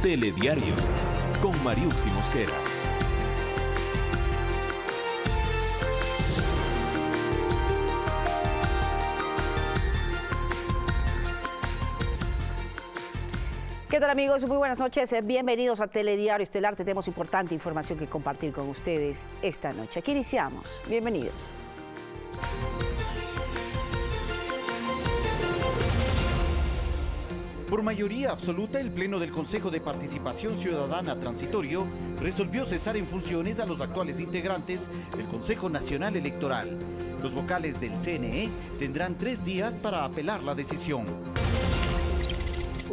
Telediario, con Mariuxi Mosquera. ¿Qué tal, amigos? Muy buenas noches. Bienvenidos a Telediario Estelar. Tenemos importante información que compartir con ustedes esta noche. Aquí iniciamos. Bienvenidos. Por mayoría absoluta, el Pleno del Consejo de Participación Ciudadana Transitorio resolvió cesar en funciones a los actuales integrantes del Consejo Nacional Electoral. Los vocales del CNE tendrán 3 días para apelar la decisión.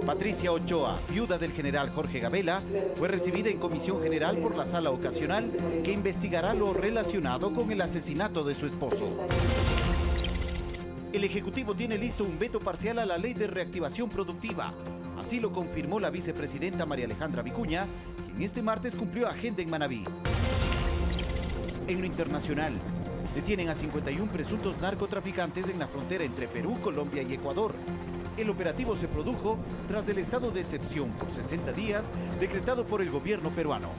Patricia Ochoa, viuda del general Jorge Gabela, fue recibida en comisión general por la sala ocasional que investigará lo relacionado con el asesinato de su esposo. El Ejecutivo tiene listo un veto parcial a la Ley de Reactivación Productiva. Así lo confirmó la vicepresidenta María Alejandra Vicuña, quien este martes cumplió agenda en Manabí. En lo internacional, detienen a 51 presuntos narcotraficantes en la frontera entre Perú, Colombia y Ecuador. El operativo se produjo tras el estado de excepción por 60 días decretado por el gobierno peruano.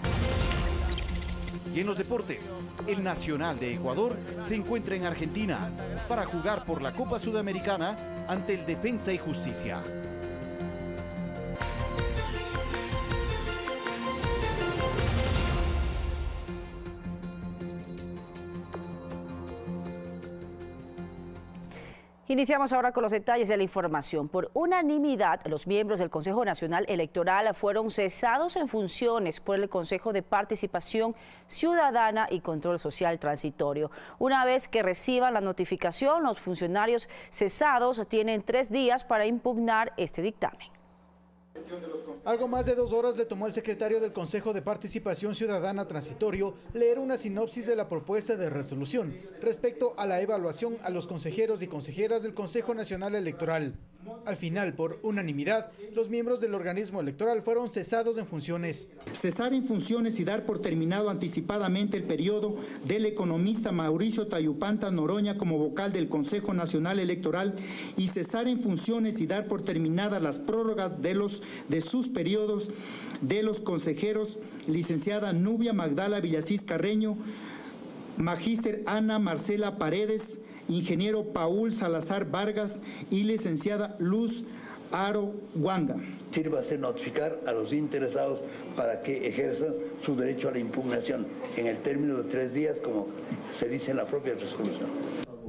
Y en los deportes, el Nacional de Ecuador se encuentra en Argentina para jugar por la Copa Sudamericana ante el Defensa y Justicia. Iniciamos ahora con los detalles de la información. Por unanimidad, los miembros del Consejo Nacional Electoral fueron cesados en funciones por el Consejo de Participación Ciudadana y Control Social Transitorio. Una vez que reciban la notificación, los funcionarios cesados tienen 3 días para impugnar este dictamen. Algo más de 2 horas le tomó al secretario del Consejo de Participación Ciudadana Transitorio leer una sinopsis de la propuesta de resolución respecto a la evaluación a los consejeros y consejeras del Consejo Nacional Electoral. Al final, por unanimidad, los miembros del organismo electoral fueron cesados en funciones. Cesar en funciones y dar por terminado anticipadamente el periodo del economista Mauricio Tayupanta Noroña como vocal del Consejo Nacional Electoral y cesar en funciones y dar por terminadas las prórrogas de sus periodos de los consejeros licenciada Nubia Magdala Villasís Carreño, magíster Ana Marcela Paredes, ingeniero Paul Salazar Vargas y licenciada Luz Aro Huanga. Sírvase notificar a los interesados para que ejerzan su derecho a la impugnación en el término de 3 días, como se dice en la propia resolución.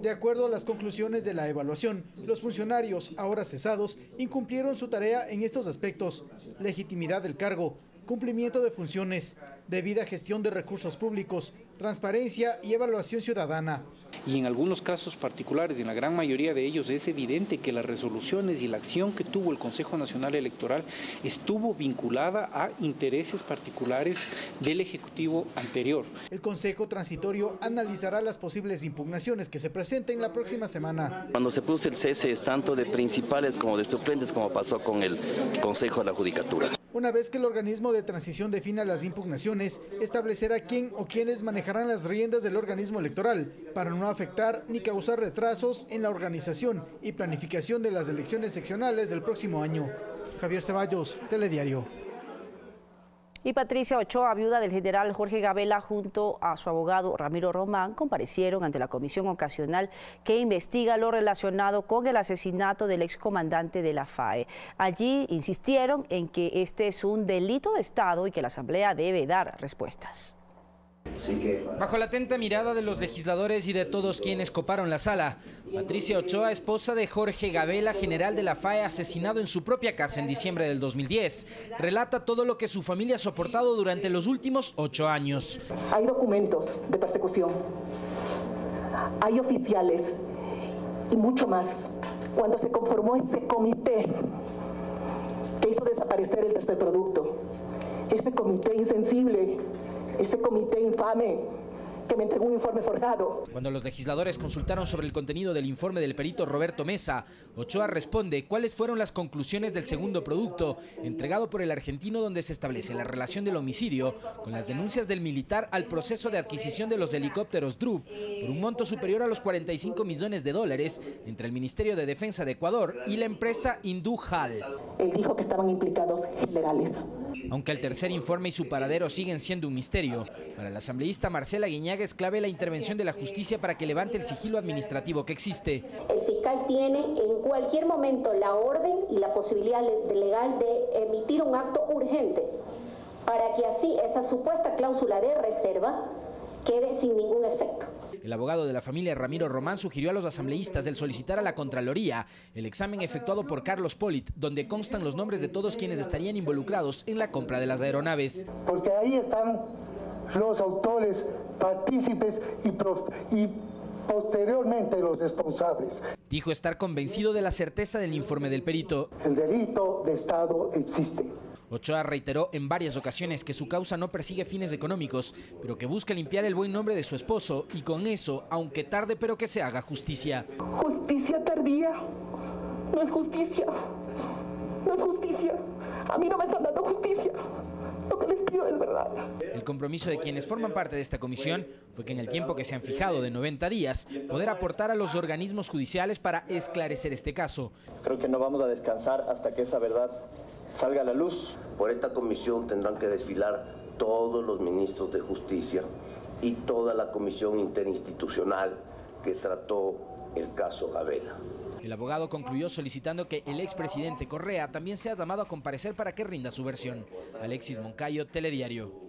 De acuerdo a las conclusiones de la evaluación, los funcionarios, ahora cesados, incumplieron su tarea en estos aspectos: legitimidad del cargo, cumplimiento de funciones, debida gestión de recursos públicos, transparencia y evaluación ciudadana. Y en algunos casos particulares, en la gran mayoría de ellos, es evidente que las resoluciones y la acción que tuvo el Consejo Nacional Electoral estuvo vinculada a intereses particulares del Ejecutivo anterior. El Consejo Transitorio analizará las posibles impugnaciones que se presenten la próxima semana. Cuando se produce el cese es tanto de principales como de suplentes, como pasó con el Consejo de la Judicatura. Una vez que el organismo de transición defina las impugnaciones, establecerá quién o quiénes manejarán las riendas del organismo electoral para no afectar ni causar retrasos en la organización y planificación de las elecciones seccionales del próximo año. Javier Ceballos, Telediario. Y Patricia Ochoa, viuda del general Jorge Gabela, junto a su abogado Ramiro Román, comparecieron ante la comisión ocasional que investiga lo relacionado con el asesinato del excomandante de la FAE. Allí insistieron en que este es un delito de Estado y que la Asamblea debe dar respuestas. Bajo la atenta mirada de los legisladores y de todos quienes coparon la sala, Patricia Ochoa, esposa de Jorge Gabela, general de la FAE, asesinado en su propia casa en diciembre del 2010, relata todo lo que su familia ha soportado durante los últimos 8 años. Hay documentos de persecución, hay oficiales y mucho más. Cuando se conformó ese comité que hizo desaparecer el tercer producto, ese comité insensible, ese comité infame que me entregó un informe forjado. Cuando los legisladores consultaron sobre el contenido del informe del perito Roberto Mesa, Ochoa responde cuáles fueron las conclusiones del segundo producto entregado por el argentino, donde se establece la relación del homicidio con las denuncias del militar al proceso de adquisición de los helicópteros DRUF por un monto superior a los $45 millones entre el Ministerio de Defensa de Ecuador y la empresa Hindú HAL. Él dijo que estaban implicados generales, Aunque el tercer informe y su paradero siguen siendo un misterio, para la asambleísta Marcela Guiñaga es clave la intervención de la justicia para que levante el sigilo administrativo que existe. El fiscal tiene en cualquier momento la orden y la posibilidad legal de emitir un acto urgente para que así esa supuesta cláusula de reserva quede sin ningún efecto. El abogado de la familia Ramiro Román sugirió a los asambleístas el solicitar a la Contraloría el examen efectuado por Carlos Polit, donde constan los nombres de todos quienes estarían involucrados en la compra de las aeronaves. Porque ahí están los autores, partícipes y posteriormente los responsables. Dijo estar convencido de la certeza del informe del perito. El delito de Estado existe. Ochoa reiteró en varias ocasiones que su causa no persigue fines económicos, pero que busca limpiar el buen nombre de su esposo y con eso, aunque tarde, pero que se haga justicia. Justicia tardía no es justicia. No es justicia. A mí no me están dando justicia. Lo que les pido es verdad. El compromiso de quienes forman parte de esta comisión fue que en el tiempo que se han fijado de 90 días, poder aportar a los organismos judiciales para esclarecer este caso. Creo que no vamos a descansar hasta que esa verdad salga a la luz. Por esta comisión tendrán que desfilar todos los ministros de justicia y toda la comisión interinstitucional que trató el caso Gabela. El abogado concluyó solicitando que el expresidente Correa también sea llamado a comparecer para que rinda su versión. Alexis Moncayo, Telediario.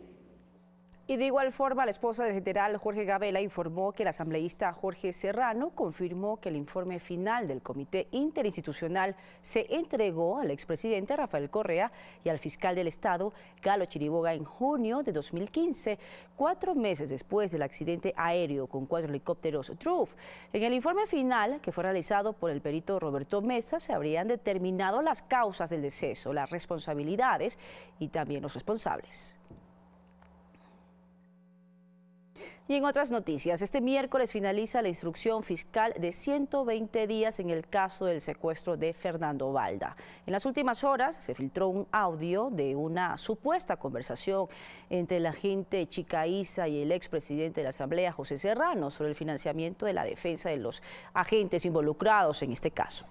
Y de igual forma, la esposa del general Jorge Gabela informó que el asambleísta Jorge Serrano confirmó que el informe final del Comité Interinstitucional se entregó al expresidente Rafael Correa y al fiscal del Estado, Galo Chiriboga, en junio de 2015, 4 meses después del accidente aéreo con 4 helicópteros Truff. En el informe final, que fue realizado por el perito Roberto Mesa, se habrían determinado las causas del deceso, las responsabilidades y también los responsables. Y en otras noticias, este miércoles finaliza la instrucción fiscal de 120 días en el caso del secuestro de Fernando Balda. En las últimas horas se filtró un audio de una supuesta conversación entre el agente Chica Isa y el expresidente de la Asamblea, José Serrano, sobre el financiamiento de la defensa de los agentes involucrados en este caso.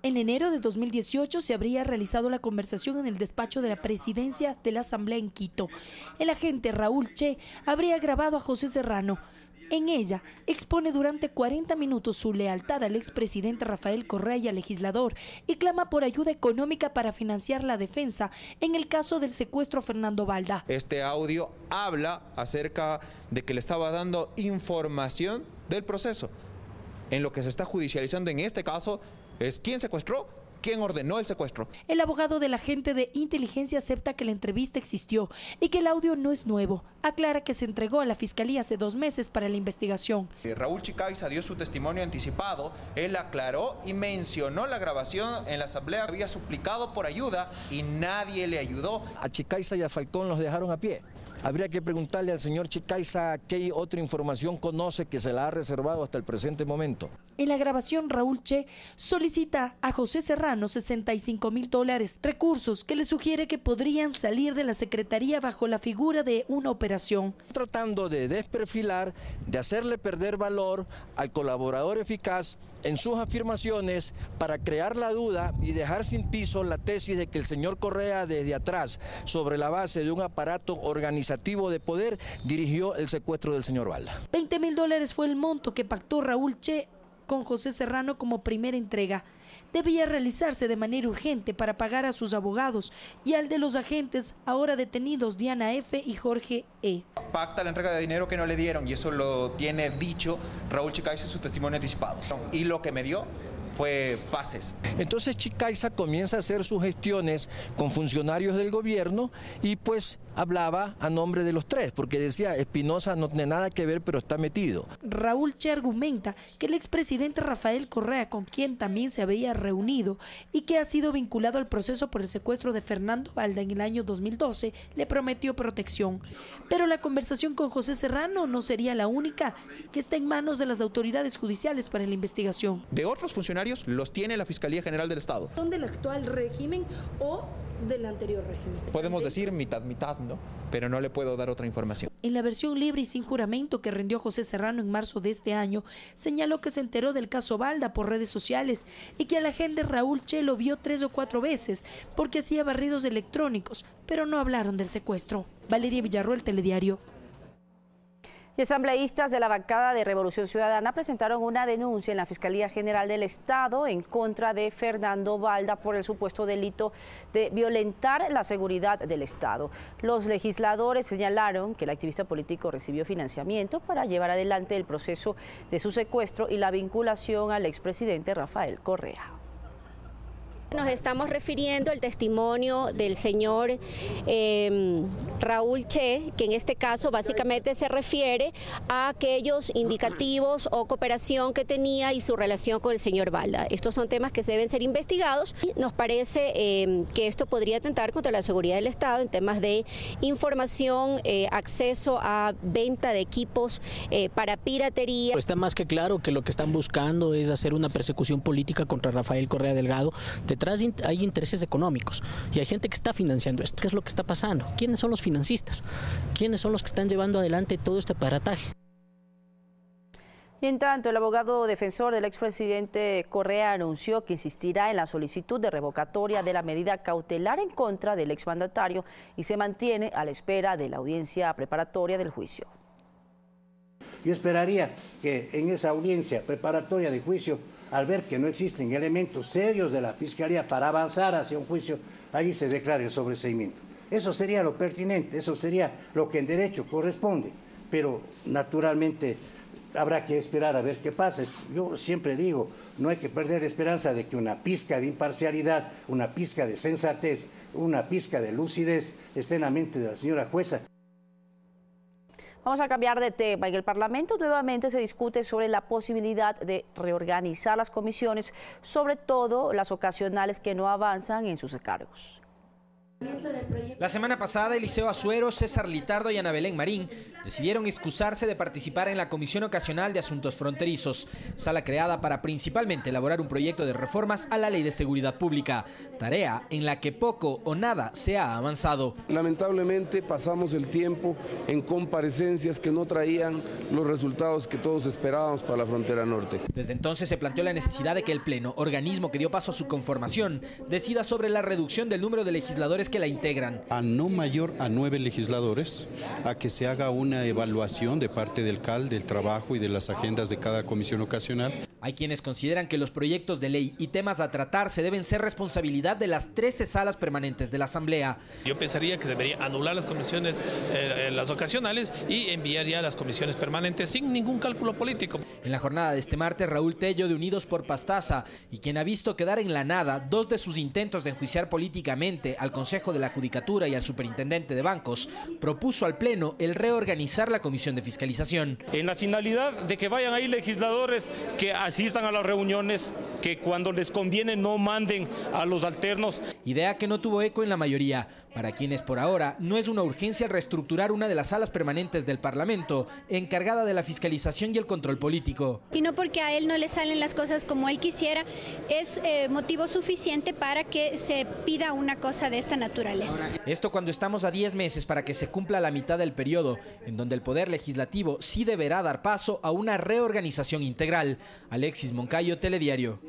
En enero de 2018 se habría realizado la conversación en el despacho de la presidencia de la Asamblea en Quito. El agente Raúl Che habría grabado a José Serrano. En ella expone durante 40 minutos su lealtad al expresidente Rafael Correa y al legislador y clama por ayuda económica para financiar la defensa en el caso del secuestro a Fernando Balda. Este audio habla acerca de que le estaba dando información del proceso. En lo que se está judicializando en este caso es quién secuestró, quién ordenó el secuestro. El abogado del agente de inteligencia acepta que la entrevista existió y que el audio no es nuevo. Aclara que se entregó a la fiscalía hace 2 meses para la investigación. Raúl Chica Isa dio su testimonio anticipado. Él aclaró y mencionó la grabación en la asamblea. Había suplicado por ayuda y nadie le ayudó. A Chica Isa y a Falcón los dejaron a pie. Habría que preguntarle al señor Chica Isa qué otra información conoce que se la ha reservado hasta el presente momento. En la grabación, Raúl Che solicita a José Serrano $65,000, recursos que le sugiere que podrían salir de la Secretaría bajo la figura de una operación. Tratando de desperfilar, de hacerle perder valor al colaborador eficaz en sus afirmaciones para crear la duda y dejar sin piso la tesis de que el señor Correa desde atrás, sobre la base de un aparato organizativo de poder, dirigió el secuestro del señor Balda. $20,000 fue el monto que pactó Raúl Che con José Serrano como primera entrega. Debía realizarse de manera urgente para pagar a sus abogados y al de los agentes ahora detenidos Diana F. y Jorge E. Pacta la entrega de dinero que no le dieron y eso lo tiene dicho Raúl Chica Isa en su testimonio anticipado. Y lo que me dio fue pases. Entonces Chica Isa comienza a hacer sus gestiones con funcionarios del gobierno y pues hablaba a nombre de los 3, porque decía Espinosa no tiene nada que ver, pero está metido. Raúl Che argumenta que el expresidente Rafael Correa, con quien también se había reunido y que ha sido vinculado al proceso por el secuestro de Fernando Balda en el año 2012, le prometió protección. Pero la conversación con José Serrano no sería la única, que está en manos de las autoridades judiciales para la investigación. De otros funcionarios los tiene la Fiscalía General del Estado. ¿Son del actual régimen o del anterior régimen. Podemos decir mitad, ¿no? Pero no le puedo dar otra información. En la versión libre y sin juramento que rindió José Serrano en marzo de este año, señaló que se enteró del caso Balda por redes sociales y que al agente Raúl Che lo vio 3 o 4 veces porque hacía barridos electrónicos, pero no hablaron del secuestro. Valeria Villarroel, Telediario. Y asambleístas de la bancada de Revolución Ciudadana presentaron una denuncia en la Fiscalía General del Estado en contra de Fernando Balda por el supuesto delito de violentar la seguridad del Estado. Los legisladores señalaron que el activista político recibió financiamiento para llevar adelante el proceso de su secuestro y la vinculación al expresidente Rafael Correa. Nos estamos refiriendo al testimonio del señor Raúl Che, que en este caso básicamente se refiere a aquellos indicativos o cooperación que tenía y su relación con el señor Balda. Estos son temas que deben ser investigados. Nos parece que esto podría atentar contra la seguridad del Estado en temas de información, acceso a venta de equipos para piratería. Está más que claro que lo que están buscando es hacer una persecución política contra Rafael Correa Delgado. Detrás hay intereses económicos y hay gente que está financiando esto. ¿Qué es lo que está pasando? ¿Quiénes son los financistas? ¿Quiénes son los que están llevando adelante todo este aparataje? Y en tanto, el abogado defensor del expresidente Correa anunció que insistirá en la solicitud de revocatoria de la medida cautelar en contra del exmandatario y se mantiene a la espera de la audiencia preparatoria del juicio. Yo esperaría que en esa audiencia preparatoria de juicio, al ver que no existen elementos serios de la Fiscalía para avanzar hacia un juicio, allí se declare el sobreseimiento. Eso sería lo pertinente, eso sería lo que en derecho corresponde, pero naturalmente habrá que esperar a ver qué pasa. Yo siempre digo, no hay que perder la esperanza de que una pizca de imparcialidad, una pizca de sensatez, una pizca de lucidez esté en la mente de la señora jueza. Vamos a cambiar de tema. En el Parlamento nuevamente se discute sobre la posibilidad de reorganizar las comisiones, sobre todo las ocasionales que no avanzan en sus cargos. La semana pasada, Eliseo Azuero, César Litardo y Ana Belén Marín decidieron excusarse de participar en la Comisión Ocasional de Asuntos Fronterizos, sala creada para principalmente elaborar un proyecto de reformas a la Ley de Seguridad Pública, tarea en la que poco o nada se ha avanzado. Lamentablemente pasamos el tiempo en comparecencias que no traían los resultados que todos esperábamos para la frontera norte. Desde entonces se planteó la necesidad de que el Pleno, organismo que dio paso a su conformación, decida sobre la reducción del número de legisladores que la integran. A no mayor a 9 legisladores, a que se haga una evaluación de parte del CAL, del trabajo y de las agendas de cada comisión ocasional. Hay quienes consideran que los proyectos de ley y temas a tratarse deben ser responsabilidad de las 13 salas permanentes de la Asamblea. Yo pensaría que debería anular las comisiones, las ocasionales y enviar ya las comisiones permanentes sin ningún cálculo político. En la jornada de este martes, Raúl Tello de Unidos por Pastaza, y quien ha visto quedar en la nada 2 de sus intentos de enjuiciar políticamente al Consejo de la Judicatura y al Superintendente de Bancos, propuso al Pleno el reorganizar la Comisión de Fiscalización. En la finalidad de que vayan ahí legisladores que asistan a las reuniones, que cuando les conviene no manden a los alternos. Idea que no tuvo eco en la mayoría, para quienes por ahora no es una urgencia reestructurar una de las salas permanentes del Parlamento, encargada de la fiscalización y el control político. Y no porque a él no le salen las cosas como él quisiera, es motivo suficiente para que se pida una cosa de esta naturaleza. Esto cuando estamos a 10 meses para que se cumpla la mitad del periodo, en donde el Poder Legislativo sí deberá dar paso a una reorganización integral. Alexis Moncayo, Telediario.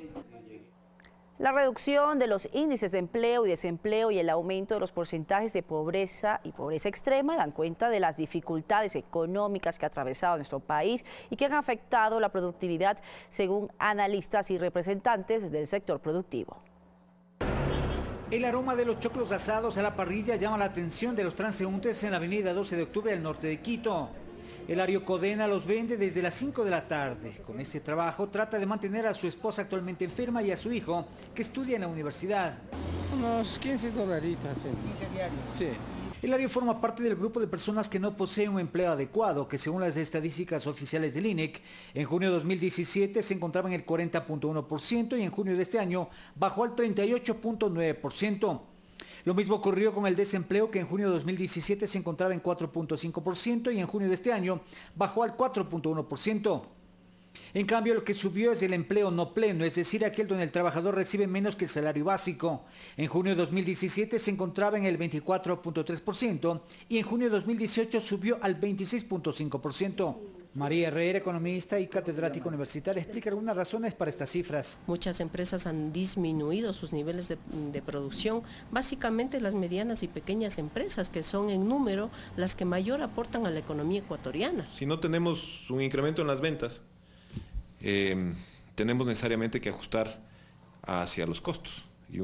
La reducción de los índices de empleo y desempleo y el aumento de los porcentajes de pobreza y pobreza extrema dan cuenta de las dificultades económicas que ha atravesado nuestro país y que han afectado la productividad, según analistas y representantes del sector productivo. El aroma de los choclos asados a la parrilla llama la atención de los transeúntes en la avenida 12 de octubre al norte de Quito. Elario Codena los vende desde las 5 de la tarde. Con este trabajo trata de mantener a su esposa actualmente enferma y a su hijo que estudia en la universidad. Unos 15 dolaritos. Sí. 15 diarios. Sí. Elario forma parte del grupo de personas que no poseen un empleo adecuado, que según las estadísticas oficiales del INEC, en junio de 2017 se encontraba en el 40.1% y en junio de este año bajó al 38.9%. Lo mismo ocurrió con el desempleo, que en junio de 2017 se encontraba en 4.5% y en junio de este año bajó al 4.1%. En cambio, lo que subió es el empleo no pleno, es decir, aquel donde el trabajador recibe menos que el salario básico. En junio de 2017 se encontraba en el 24.3% y en junio de 2018 subió al 26.5%. María Herrera, economista y catedrática universitaria, explica algunas razones para estas cifras. Muchas empresas han disminuido sus niveles de producción, básicamente las medianas y pequeñas empresas, que son en número las que mayor aportan a la economía ecuatoriana. Si no tenemos un incremento en las ventas, tenemos necesariamente que ajustar hacia los costos. Y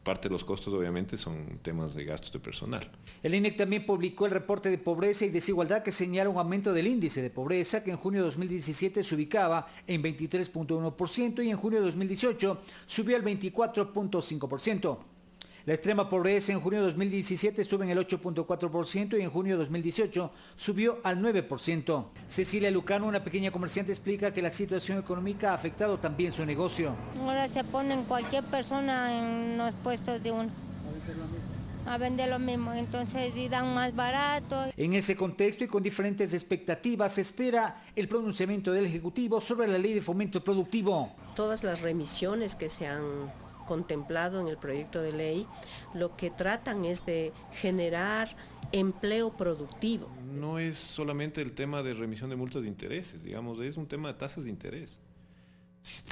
parte de los costos obviamente son temas de gastos de personal. El INEC también publicó el reporte de pobreza y desigualdad que señala un aumento del índice de pobreza que en junio de 2017 se ubicaba en 23.1% y en junio de 2018 subió al 24.5%. La extrema pobreza en junio de 2017 estuvo en el 8.4% y en junio de 2018 subió al 9%. Cecilia Lucano, una pequeña comerciante, explica que la situación económica ha afectado también su negocio. Ahora se ponen cualquier persona en los puestos de uno a vender lo mismo, entonces y dan más barato. En ese contexto y con diferentes expectativas se espera el pronunciamiento del Ejecutivo sobre la Ley de Fomento Productivo. Todas las remisiones que se han contemplado en el proyecto de ley, lo que tratan es de generar empleo productivo. No es solamente el tema de remisión de multas de intereses, digamos, es un tema de tasas de interés.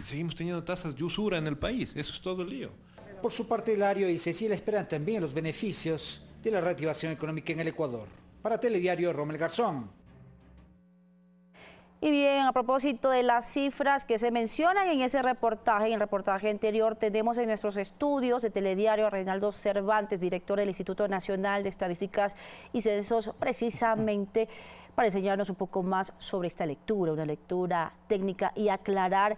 Seguimos teniendo tasas de usura en el país, eso es todo el lío. Por su parte, Hilario y Cecilia esperan también los beneficios de la reactivación económica en el Ecuador. Para Telediario, Rommel Garzón. Y bien, a propósito de las cifras que se mencionan en ese reportaje, en el reportaje anterior, tenemos en nuestros estudios de Telediario a Reinaldo Cervantes, director del Instituto Nacional de Estadísticas y Censos, precisamente para enseñarnos un poco más sobre esta lectura, una lectura técnica y aclarar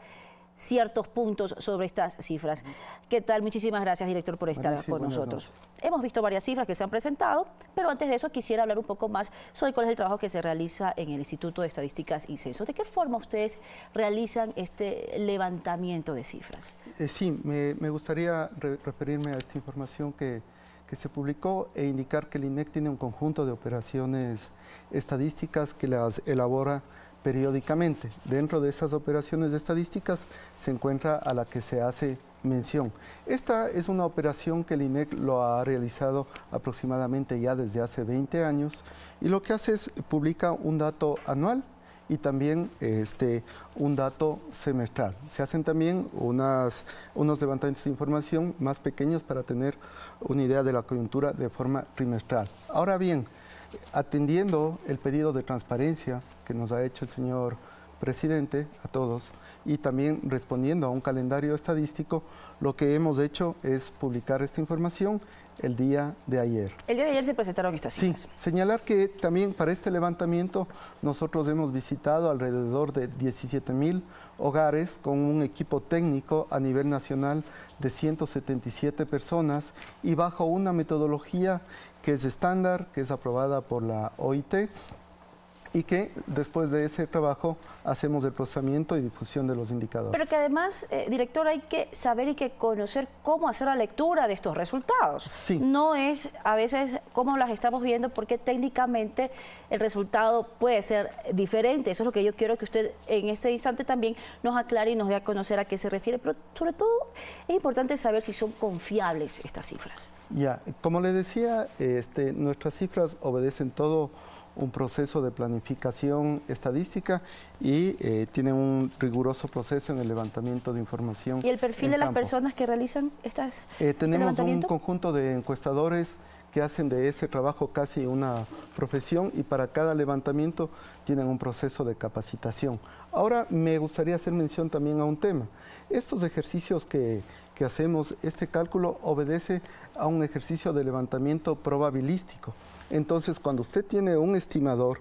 ciertos puntos sobre estas cifras. ¿Qué tal? Muchísimas gracias, director, por estar con nosotros. Hemos visto varias cifras que se han presentado, pero antes de eso quisiera hablar un poco más sobre cuál es el trabajo que se realiza en el Instituto de Estadísticas y Censos. ¿De qué forma ustedes realizan este levantamiento de cifras? Sí, me gustaría referirme a esta información que se publicó e indicar que el INEC tiene un conjunto de operaciones estadísticas que las elabora periódicamente. Dentro de esas operaciones de estadísticas se encuentra a la que se hace mención. Esta es una operación que el INEC lo ha realizado aproximadamente ya desde hace 20 años y lo que hace es publica un dato anual y también un dato semestral. Se hacen también unos levantamientos de información más pequeños para tener una idea de la coyuntura de forma trimestral. Ahora bien, atendiendo el pedido de transparencia que nos ha hecho el señor presidente a todos y también respondiendo a un calendario estadístico, lo que hemos hecho es publicar esta información el día de ayer. El día de ayer se presentaron estas cifras. Sí, señalar que también para este levantamiento nosotros hemos visitado alrededor de 17,000 hogares con un equipo técnico a nivel nacional de 177 personas y bajo una metodología que es estándar, que es aprobada por la OIT y que después de ese trabajo hacemos el procesamiento y difusión de los indicadores. Pero que además, director, hay que saber y que conocer cómo hacer la lectura de estos resultados. Sí. No es a veces cómo las estamos viendo porque técnicamente el resultado puede ser diferente. Eso es lo que yo quiero que usted en este instante también nos aclare y nos dé a conocer a qué se refiere. Pero sobre todo es importante saber si son confiables estas cifras. Ya, como le decía, nuestras cifras obedecen todo un proceso de planificación estadística y tienen un riguroso proceso en el levantamiento de información. ¿Y el perfil de las personas que realizan estas tenemos un conjunto de encuestadores que hacen de ese trabajo casi una profesión y para cada levantamiento tienen un proceso de capacitación. Ahora me gustaría hacer mención también a un tema. Estos ejercicios que hacemos, este cálculo obedece a un ejercicio de levantamiento probabilístico. Entonces, cuando usted tiene un estimador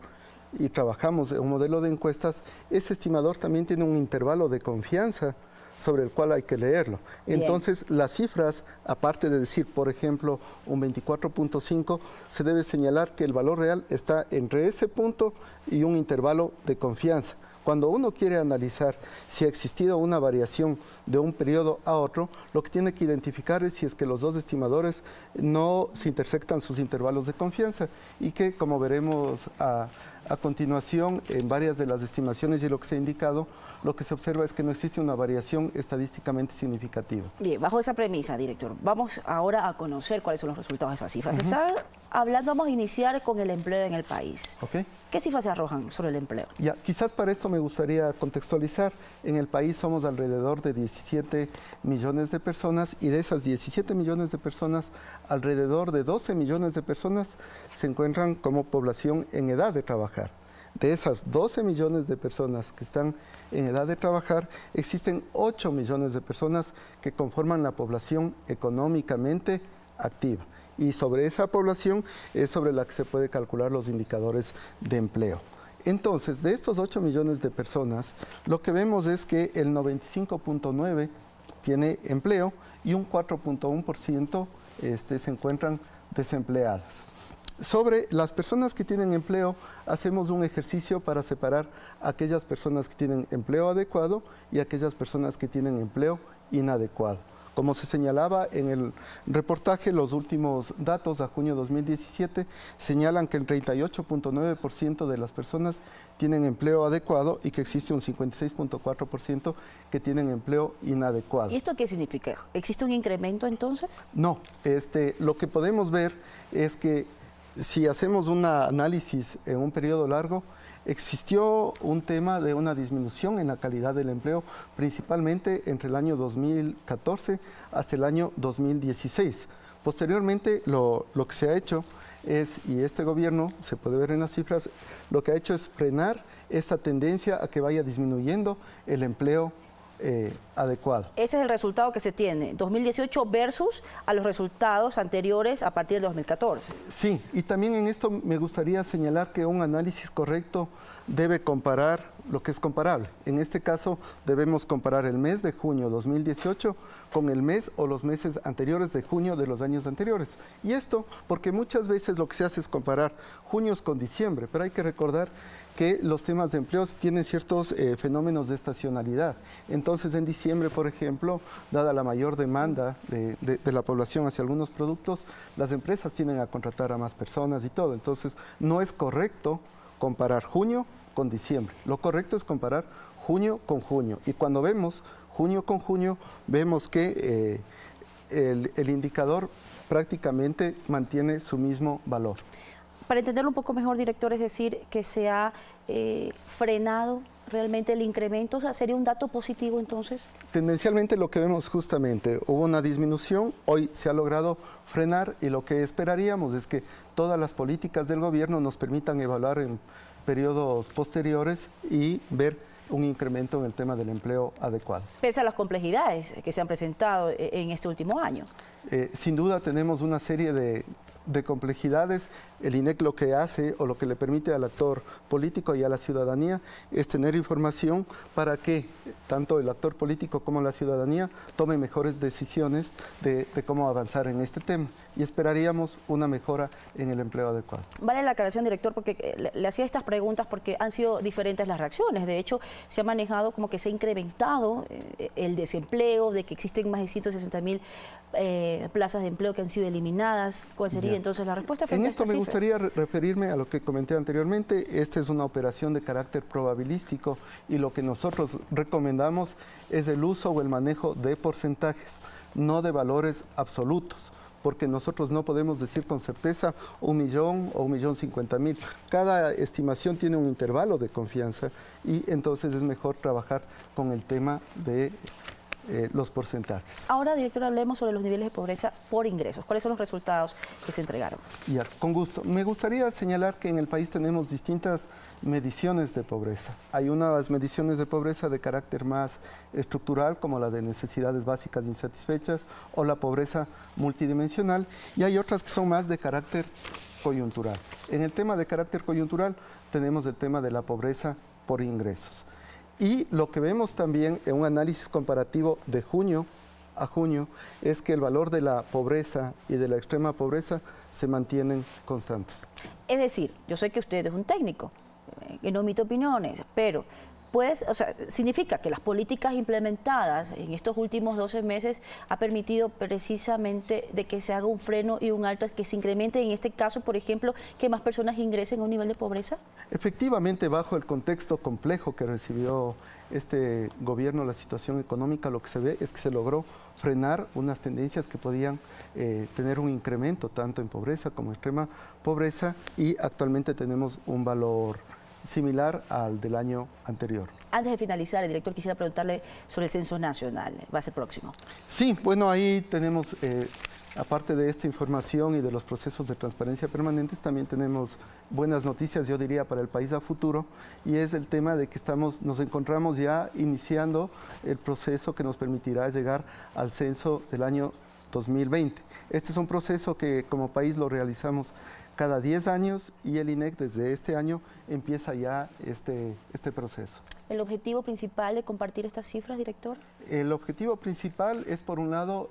y trabajamos en un modelo de encuestas, ese estimador también tiene un intervalo de confianza sobre el cual hay que leerlo. Bien. Entonces, las cifras, aparte de decir, por ejemplo, un 24.5, se debe señalar que el valor real está entre ese punto y un intervalo de confianza. Cuando uno quiere analizar si ha existido una variación de un periodo a otro, lo que tiene que identificar es si es que los dos estimadores no se intersectan sus intervalos de confianza y que, como veremos A continuación, en varias de las estimaciones y lo que se ha indicado, lo que se observa es que no existe una variación estadísticamente significativa. Bien, bajo esa premisa, director, vamos ahora a conocer cuáles son los resultados de esas cifras. Se está hablando, vamos a iniciar con el empleo en el país. Okay. ¿Qué cifras se arrojan sobre el empleo? Ya, quizás para esto me gustaría contextualizar. En el país somos alrededor de 17 millones de personas y de esas 17 millones de personas, alrededor de 12 millones de personas se encuentran como población en edad de trabajar. De esas 12 millones de personas que están en edad de trabajar, existen 8 millones de personas que conforman la población económicamente activa. Y sobre esa población es sobre la que se puede calcular los indicadores de empleo. Entonces, de estos 8 millones de personas, lo que vemos es que el 95.9% tiene empleo y un 4.1% se encuentran desempleadas. Sobre las personas que tienen empleo, hacemos un ejercicio para separar a aquellas personas que tienen empleo adecuado y aquellas personas que tienen empleo inadecuado. Como se señalaba en el reportaje, los últimos datos a junio 2017 señalan que el 38.9% de las personas tienen empleo adecuado y que existe un 56.4% que tienen empleo inadecuado. ¿Y esto qué significa? ¿Existe un incremento entonces? No, lo que podemos ver es que si hacemos un análisis en un periodo largo, existió un tema de una disminución en la calidad del empleo, principalmente entre el año 2014 hasta el año 2016. Posteriormente, lo que se ha hecho es, y este gobierno, se puede ver en las cifras, lo que ha hecho es frenar esta tendencia a que vaya disminuyendo el empleo adecuado. Ese es el resultado que se tiene, 2018 versus a los resultados anteriores a partir de 2014. Sí, y también en esto me gustaría señalar que un análisis correcto debe comparar lo que es comparable. En este caso debemos comparar el mes de junio 2018 con el mes o los meses anteriores de junio de los años anteriores. Y esto porque muchas veces lo que se hace es comparar junios con diciembre, pero hay que recordar que los temas de empleo tienen ciertos fenómenos de estacionalidad. Entonces, en diciembre, por ejemplo, dada la mayor demanda de la población hacia algunos productos, las empresas tienden a contratar a más personas y todo. Entonces, no es correcto comparar junio con diciembre. Lo correcto es comparar junio con junio. Y cuando vemos junio con junio, vemos que el indicador prácticamente mantiene su mismo valor. Para entenderlo un poco mejor, director, es decir, que se ha frenado realmente el incremento, o sea, ¿sería un dato positivo entonces? Tendencialmente lo que vemos justamente, hubo una disminución, hoy se ha logrado frenar y lo que esperaríamos es que todas las políticas del gobierno nos permitan evaluar en periodos posteriores y ver un incremento en el tema del empleo adecuado. Pese a las complejidades que se han presentado en este último año. Sin duda tenemos una serie de complejidades. El INEC lo que hace o lo que le permite al actor político y a la ciudadanía es tener información para que tanto el actor político como la ciudadanía tome mejores decisiones de cómo avanzar en este tema y esperaríamos una mejora en el empleo adecuado. Vale la aclaración, director, porque le hacía estas preguntas porque han sido diferentes las reacciones. De hecho, se ha manejado como que se ha incrementado el desempleo, de que existen más de 160.000 plazas de empleo que han sido eliminadas. ¿Cuál sería entonces la respuesta frente a estas cifras? Me gustaría referirme a lo que comenté anteriormente. Esta es una operación de carácter probabilístico y lo que nosotros recomendamos es el uso o el manejo de porcentajes, no de valores absolutos, porque nosotros no podemos decir con certeza 1 millón o 1.050.000. Cada estimación tiene un intervalo de confianza y entonces es mejor trabajar con el tema de los porcentajes. Ahora, director, hablemos sobre los niveles de pobreza por ingresos. ¿Cuáles son los resultados que se entregaron? Ya, con gusto. Me gustaría señalar que en el país tenemos distintas mediciones de pobreza. Hay unas mediciones de pobreza de carácter más estructural, como la de necesidades básicas insatisfechas o la pobreza multidimensional, y hay otras que son más de carácter coyuntural. En el tema de carácter coyuntural tenemos el tema de la pobreza por ingresos. Y lo que vemos también en un análisis comparativo de junio a junio es que el valor de la pobreza y de la extrema pobreza se mantienen constantes. Es decir, yo sé que usted es un técnico, que no omite opiniones, pero pues, o sea, significa que las políticas implementadas en estos últimos 12 meses ha permitido precisamente de que se haga un freno y un alto, que se incremente en este caso, por ejemplo, que más personas ingresen a un nivel de pobreza. Efectivamente, bajo el contexto complejo que recibió este gobierno, la situación económica, lo que se ve es que se logró frenar unas tendencias que podían tener un incremento tanto en pobreza como en extrema pobreza, y actualmente tenemos un valor similar al del año anterior. Antes de finalizar, el director, quisiera preguntarle sobre el censo nacional, va a ser próximo. Sí, bueno, ahí tenemos, aparte de esta información y de los procesos de transparencia permanentes, también tenemos buenas noticias, yo diría, para el país a futuro, y es el tema de que nos encontramos ya iniciando el proceso que nos permitirá llegar al censo del año 2020. Este es un proceso que como país lo realizamos cada 10 años y el INEC desde este año empieza ya este proceso. ¿El objetivo principal de compartir estas cifras, director? El objetivo principal es, por un lado,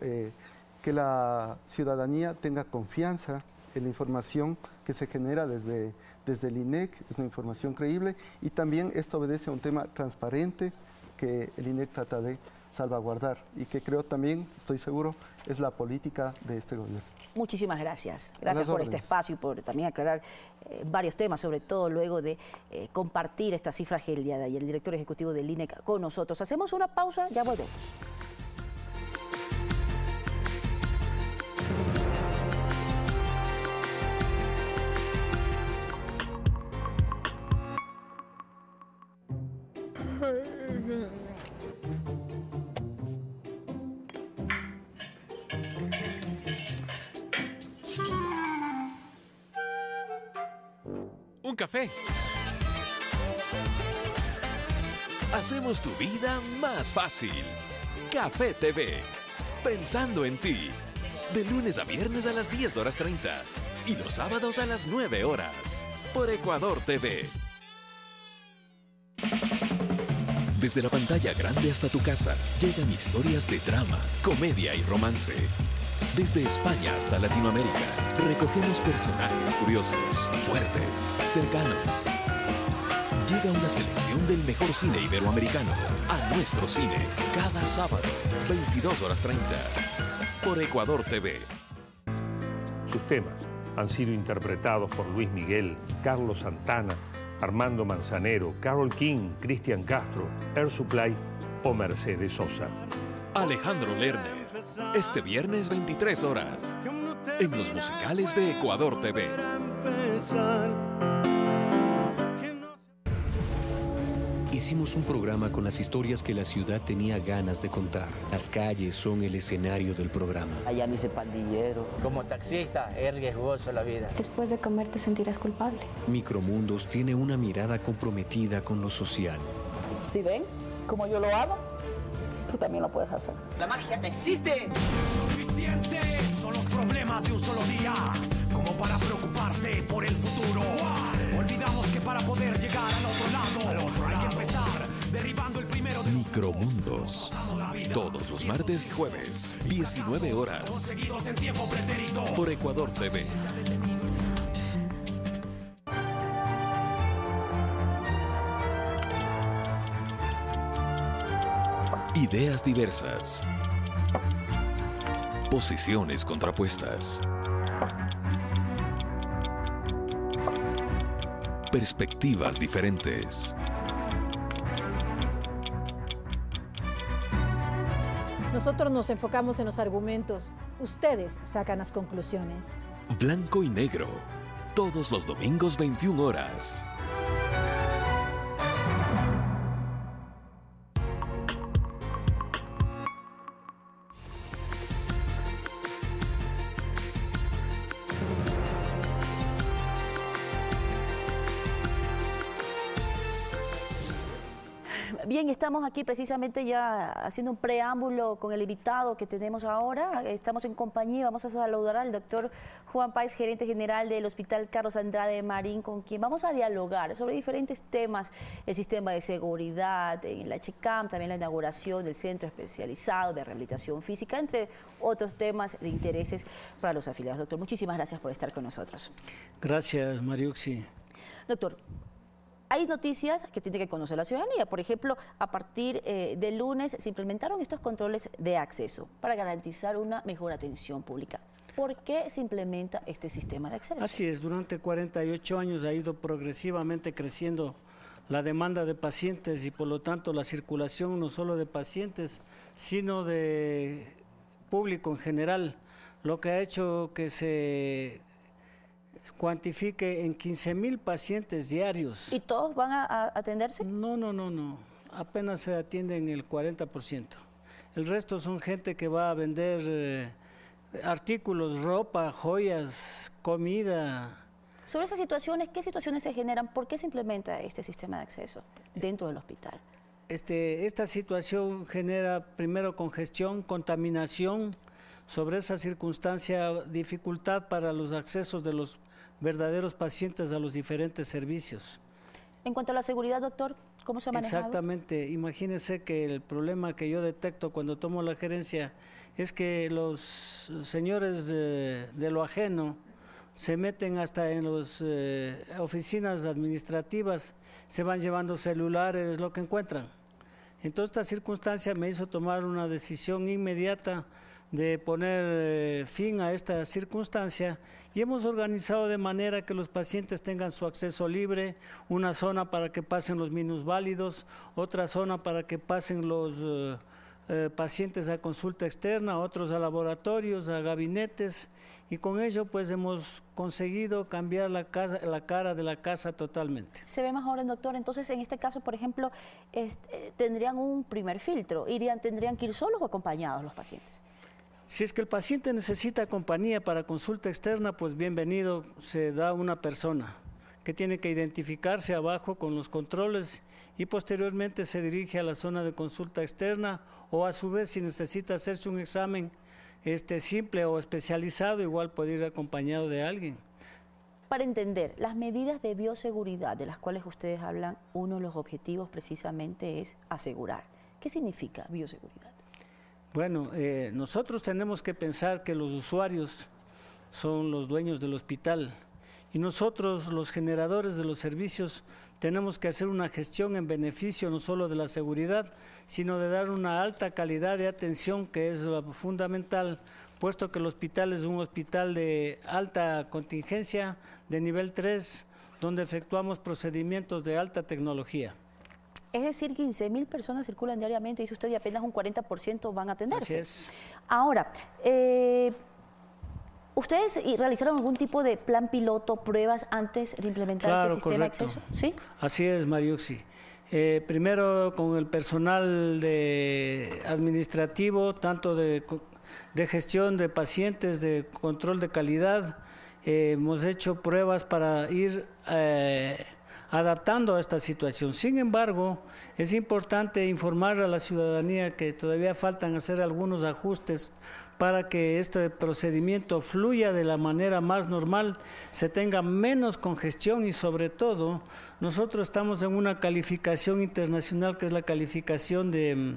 que la ciudadanía tenga confianza en la información que se genera desde el INEC, es una información creíble, y también esto obedece a un tema transparente que el INEC trata de salvaguardar y que creo también, estoy seguro, es la política de este gobierno. Muchísimas gracias. Gracias por este espacio y por también aclarar varios temas, sobre todo luego de compartir esta cifra el día de ayer. El director ejecutivo del INEC con nosotros. Hacemos una pausa, ya volvemos. Un café. Hacemos tu vida más fácil. Café TV. Pensando en ti. De lunes a viernes a las 10:30 y los sábados a las 9 horas. Por Ecuador TV. Desde la pantalla grande hasta tu casa llegan historias de drama, comedia y romance. Desde España hasta Latinoamérica, recogemos personajes curiosos, fuertes, cercanos. Llega una selección del mejor cine iberoamericano a nuestro cine, cada sábado, 22:30, por Ecuador TV. Sus temas han sido interpretados por Luis Miguel, Carlos Santana, Armando Manzanero, Carole King, Cristian Castro, Air Supply o Mercedes Sosa. Alejandro Lerner. Este viernes 23 horas, en los musicales de Ecuador TV. Hicimos un programa con las historias que la ciudad tenía ganas de contar. Las calles son el escenario del programa. Allá me hice pandillero. Como taxista es riesgoso la vida. Después de comer te sentirás culpable. Micromundos tiene una mirada comprometida con lo social. Si ven como yo lo hago, tú también lo puedes hacer. La magia existe. Suficientes son los problemas de un solo día, como para preocuparse por el futuro. Olvidamos que para poder llegar al otro lado, hay que empezar derribando el primero de Micromundos. Todos los martes y jueves, 19 horas. Por Ecuador TV. Ideas diversas. Posiciones contrapuestas. Perspectivas diferentes. Nosotros nos enfocamos en los argumentos. Ustedes sacan las conclusiones. Blanco y negro. Todos los domingos 21 horas. Bien, estamos aquí precisamente ya haciendo un preámbulo con el invitado que tenemos ahora. Estamos en compañía, vamos a saludar al doctor Juan Páez, gerente general del Hospital Carlos Andrade Marín, con quien vamos a dialogar sobre diferentes temas, el sistema de seguridad, en la CHECAM, también la inauguración del Centro Especializado de Rehabilitación Física, entre otros temas de intereses para los afiliados. Doctor, muchísimas gracias por estar con nosotros. Gracias, Mariuxi. Doctor, Hay noticias que tiene que conocer la ciudadanía. Por ejemplo, a partir del lunes se implementaron estos controles de acceso para garantizar una mejor atención pública. ¿Por qué se implementa este sistema de acceso? Así es, durante 48 años ha ido progresivamente creciendo la demanda de pacientes y por lo tanto la circulación no solo de pacientes, sino de público en general, lo que ha hecho que se cuantifique en 15,000 pacientes diarios. ¿Y todos van a atenderse? No, apenas se atienden el 40%. El resto son gente que va a vender artículos, ropa, joyas, comida. Sobre esas situaciones, ¿qué situaciones se generan? ¿Por qué se implementa este sistema de acceso dentro del hospital? Esta situación genera primero congestión, contaminación, sobre esa circunstancia dificultad para los accesos de los verdaderos pacientes a los diferentes servicios. En cuanto a la seguridad, doctor, ¿cómo se ha manejado? Exactamente, imagínese que el problema que yo detecto cuando tomo la gerencia es que los señores de lo ajeno se meten hasta en las oficinas administrativas, se van llevando celulares, lo que encuentran. Entonces esta circunstancia me hizo tomar una decisión inmediata de poner fin a esta circunstancia y hemos organizado de manera que los pacientes tengan su acceso libre, una zona para que pasen los minusválidos, otra zona para que pasen los pacientes a consulta externa, otros a laboratorios, a gabinetes, y con ello pues hemos conseguido cambiar la cara de la casa totalmente. Se ve mejor, doctor. Entonces, en este caso, por ejemplo, tendrían un primer filtro, tendrían que ir solos o acompañados los pacientes. Si es que el paciente necesita compañía para consulta externa, pues bienvenido, se da una persona que tiene que identificarse abajo con los controles y posteriormente se dirige a la zona de consulta externa, o a su vez si necesita hacerse un examen simple o especializado, igual puede ir acompañado de alguien. Para entender, las medidas de bioseguridad de las cuales ustedes hablan, uno de los objetivos precisamente es asegurar. ¿Qué significa bioseguridad? Bueno, nosotros tenemos que pensar que los usuarios son los dueños del hospital y nosotros, los generadores de los servicios, tenemos que hacer una gestión en beneficio no solo de la seguridad, sino de dar una alta calidad de atención, que es lo fundamental, puesto que el hospital es un hospital de alta contingencia, de nivel 3, donde efectuamos procedimientos de alta tecnología. Es decir, 15,000 personas circulan diariamente, dice usted, y apenas un 40% van a atenderse. Así es. Ahora, ¿ustedes realizaron algún tipo de plan piloto, pruebas antes de implementar este sistema de acceso? ¿Sí? Así es, Mariuxi. Primero con el personal administrativo, tanto de gestión de pacientes, de control de calidad, hemos hecho pruebas para ir adaptando a esta situación. Sin embargo, es importante informar a la ciudadanía que todavía faltan hacer algunos ajustes para que este procedimiento fluya de la manera más normal, se tenga menos congestión y sobre todo, nosotros estamos en una calificación internacional que es la calificación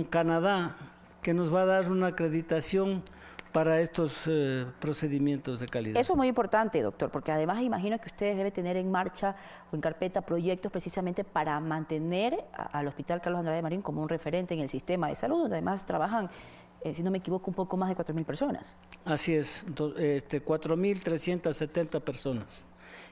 Canadá, que nos va a dar una acreditación para estos procedimientos de calidad. Eso es muy importante, doctor, porque además imagino que ustedes deben tener en marcha o en carpeta proyectos precisamente para mantener al Hospital Carlos Andrade Marín como un referente en el sistema de salud, donde además trabajan, si no me equivoco, un poco más de 4,000 personas. Así es, 4,370 personas.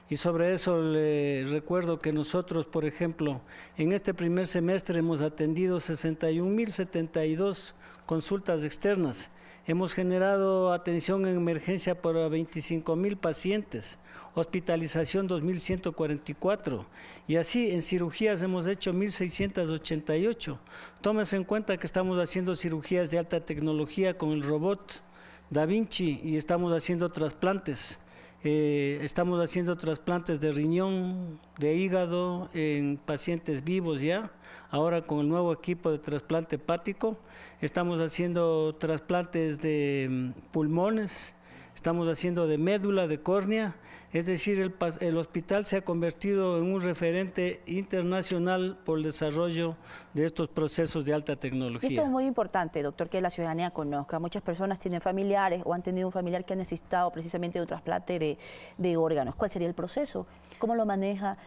Y sobre eso le recuerdo que nosotros, por ejemplo, en este primer semestre hemos atendido 61,072 consultas externas. Hemos generado atención en emergencia para 25,000 pacientes, hospitalización 2,144 y así en cirugías hemos hecho 1,688. Tómese en cuenta que estamos haciendo cirugías de alta tecnología con el robot Da Vinci y estamos haciendo trasplantes. Estamos haciendo trasplantes de riñón, de hígado en pacientes vivos ya. Ahora con el nuevo equipo de trasplante hepático, estamos haciendo trasplantes de pulmones, estamos haciendo de médula, de córnea, es decir, el hospital se ha convertido en un referente internacional por el desarrollo de estos procesos de alta tecnología. Esto es muy importante, doctor, que la ciudadanía conozca. Muchas personas tienen familiares o han tenido un familiar que ha necesitado precisamente de un trasplante de órganos. ¿Cuál sería el proceso? ¿Cómo lo maneja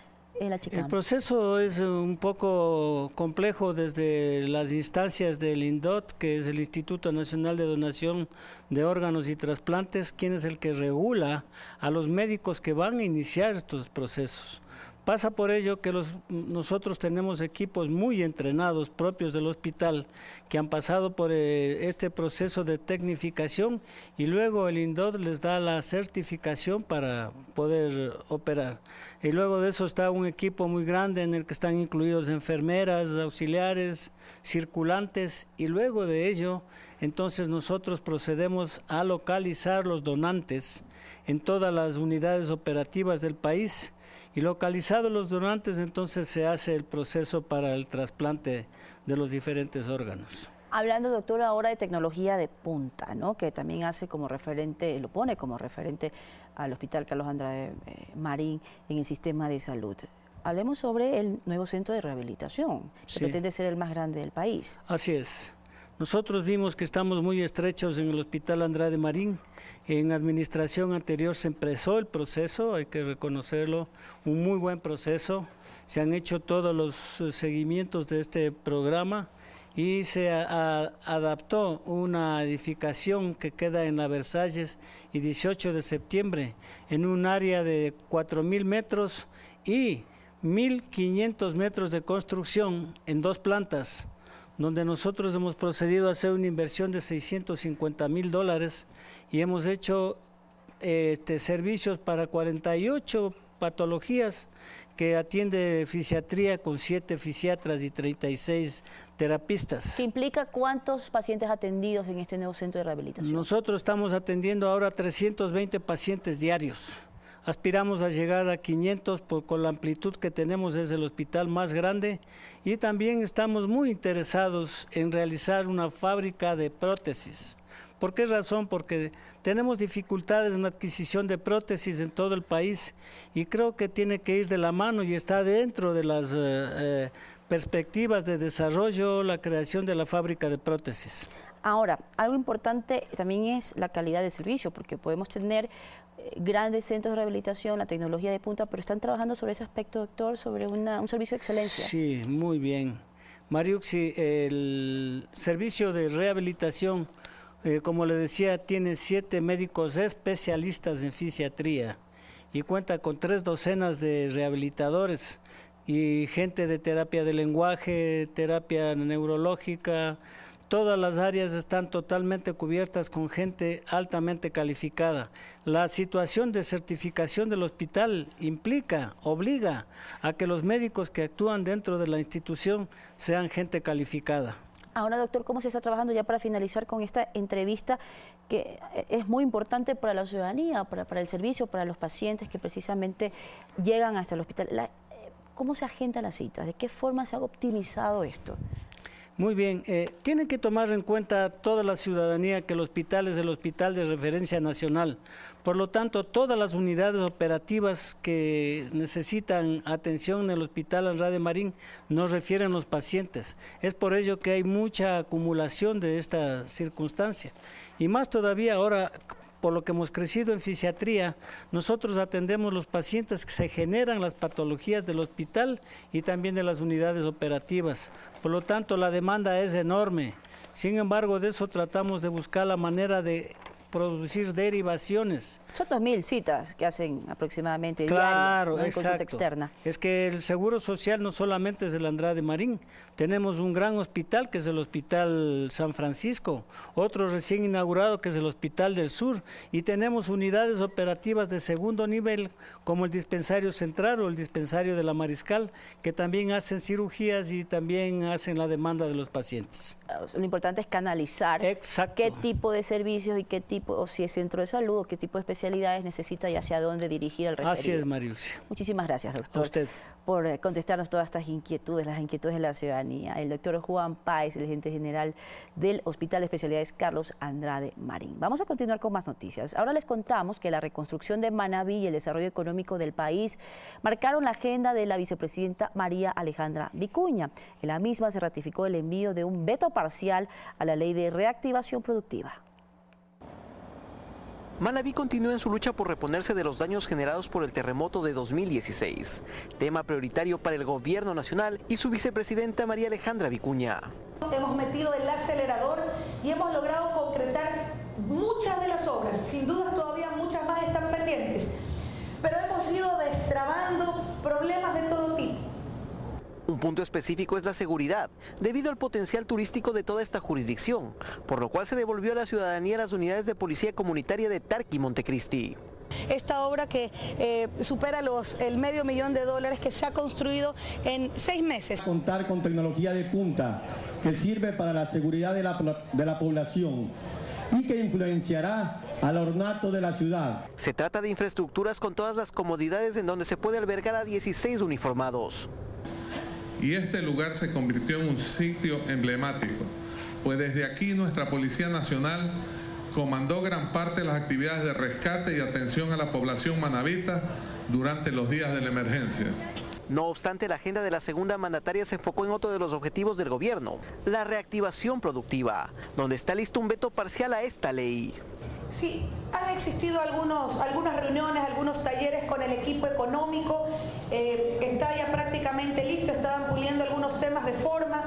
la Chicam? El proceso es un poco complejo desde las instancias del INDOT, que es el Instituto Nacional de Donación de Órganos y Trasplantes, quien es el que regula a los médicos que van a iniciar estos procesos. Pasa por ello que nosotros tenemos equipos muy entrenados propios del hospital que han pasado por este proceso de tecnificación y luego el INDOT les da la certificación para poder operar. Y luego de eso está un equipo muy grande en el que están incluidos enfermeras, auxiliares, circulantes y luego de ello entonces nosotros procedemos a localizar los donantes en todas las unidades operativas del país. Y localizados los donantes, entonces se hace el proceso para el trasplante de los diferentes órganos. Hablando, doctor, ahora de tecnología de punta, ¿no? Que también hace como referente, lo pone como referente al Hospital Carlos Andrade Marín en el sistema de salud. Hablemos sobre el nuevo centro de rehabilitación, que pretende ser el más grande del país. Así es. Nosotros vimos que estamos muy estrechos en el Hospital Andrade Marín. En administración anterior se empezó el proceso, hay que reconocerlo, un muy buen proceso. Se han hecho todos los seguimientos de este programa y se adaptó una edificación que queda en la Versalles y 18 de septiembre en un área de 4.000 metros y 1.500 metros de construcción en 2 plantas, donde nosotros hemos procedido a hacer una inversión de $650,000 y hemos hecho servicios para 48 patologías que atiende fisiatría con 7 fisiatras y 36 terapistas. ¿Qué implica cuántos pacientes atendidos en este nuevo centro de rehabilitación? Nosotros estamos atendiendo ahora 320 pacientes diarios. Aspiramos a llegar a 500 con la amplitud que tenemos, es el hospital más grande y también estamos muy interesados en realizar una fábrica de prótesis. ¿Por qué razón? Porque tenemos dificultades en la adquisición de prótesis en todo el país y creo que tiene que ir de la mano y está dentro de las perspectivas de desarrollo la creación de la fábrica de prótesis. Ahora, algo importante también es la calidad del servicio, porque podemos tener grandes centros de rehabilitación, la tecnología de punta, pero están trabajando sobre ese aspecto, doctor, sobre un servicio de excelencia. Sí, muy bien. Mariuxi, el servicio de rehabilitación, como le decía, tiene 7 médicos especialistas en fisiatría y cuenta con 3 docenas de rehabilitadores y gente de terapia de lenguaje, terapia neurológica. Todas las áreas están totalmente cubiertas con gente altamente calificada. La situación de certificación del hospital obliga a que los médicos que actúan dentro de la institución sean gente calificada. Ahora, doctor, ¿cómo se está trabajando ya para finalizar con esta entrevista que es muy importante para la ciudadanía, para el servicio, para los pacientes que precisamente llegan hasta el hospital? ¿Cómo se agendan las citas? ¿De qué forma se ha optimizado esto? Muy bien, tienen que tomar en cuenta toda la ciudadanía que el hospital es el hospital de referencia nacional. Por lo tanto, todas las unidades operativas que necesitan atención en el Hospital Andrade Marín nos refieren los pacientes. Es por ello que hay mucha acumulación de esta circunstancia. Y más todavía ahora, por lo que hemos crecido en fisiatría, nosotros atendemos los pacientes que se generan las patologías del hospital y también de las unidades operativas. Por lo tanto, la demanda es enorme. Sin embargo, de eso tratamos de buscar la manera de producir derivaciones. Son 2.000 citas que hacen aproximadamente claro, diarias, ¿no? En consulta externa. Es que el Seguro Social no solamente es el Andrade Marín, tenemos un gran hospital que es el Hospital San Francisco, otro recién inaugurado que es el Hospital del Sur, y tenemos unidades operativas de segundo nivel como el Dispensario Central o el Dispensario de la Mariscal, que también hacen cirugías y también hacen la demanda de los pacientes. Lo importante es canalizar qué tipo de servicios y qué tipo tipo, o si es centro de salud, o qué tipo de especialidades necesita y hacia dónde dirigir al referido. Así es, Mariuxia. Muchísimas gracias, doctor. A usted. Por contestarnos todas estas inquietudes, las inquietudes de la ciudadanía. El doctor Juan Páez, el gerente general del Hospital de Especialidades Carlos Andrade Marín. Vamos a continuar con más noticias. Ahora les contamos que la reconstrucción de Manabí y el desarrollo económico del país marcaron la agenda de la vicepresidenta María Alejandra Vicuña. En la misma se ratificó el envío de un veto parcial a la Ley de Reactivación Productiva. Manabí continúa en su lucha por reponerse de los daños generados por el terremoto de 2016, tema prioritario para el gobierno nacional y su vicepresidenta María Alejandra Vicuña. Hemos metido el acelerador y hemos logrado concretar muchas de las obras, sin duda todavía muchas más están pendientes, pero hemos ido destrabando problemas de todo tipo. Un punto específico es la seguridad, debido al potencial turístico de toda esta jurisdicción, por lo cual se devolvió a la ciudadanía las unidades de policía comunitaria de Tarqui y Montecristi. Esta obra que supera el $500,000 que se ha construido en 6 meses. Contar con tecnología de punta que sirve para la seguridad de la población y que influenciará al ornato de la ciudad. Se trata de infraestructuras con todas las comodidades en donde se puede albergar a 16 uniformados. Y este lugar se convirtió en un sitio emblemático, pues desde aquí nuestra Policía Nacional comandó gran parte de las actividades de rescate y atención a la población manabita durante los días de la emergencia. No obstante, la agenda de la segunda mandataria se enfocó en otro de los objetivos del gobierno, la reactivación productiva, donde está listo un veto parcial a esta ley. Sí, han existido algunas reuniones, algunos talleres con el equipo económico, está ya prácticamente listo, estaban puliendo algunos temas de forma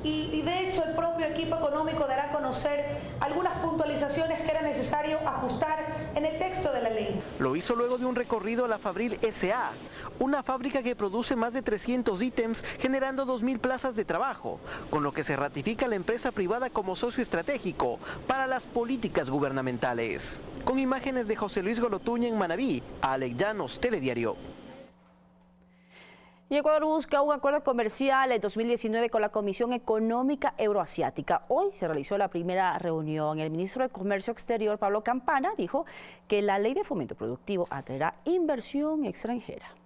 y de hecho el propio equipo económico dará a conocer algunas puntualizaciones que era necesario ajustar en el texto de la ley. Lo hizo luego de un recorrido a la Fabril S.A., una fábrica que produce más de 300 ítems generando 2.000 plazas de trabajo, con lo que se ratifica a la empresa privada como socio estratégico para las políticas gubernamentales. Con imágenes de José Luis Golotuña en Manabí, Alex Llanos, Telediario. Y Ecuador busca un acuerdo comercial en 2019 con la Comisión Económica Euroasiática. Hoy se realizó la primera reunión. El ministro de Comercio Exterior, Pablo Campana, dijo que la ley de fomento productivo atraerá inversión extranjera.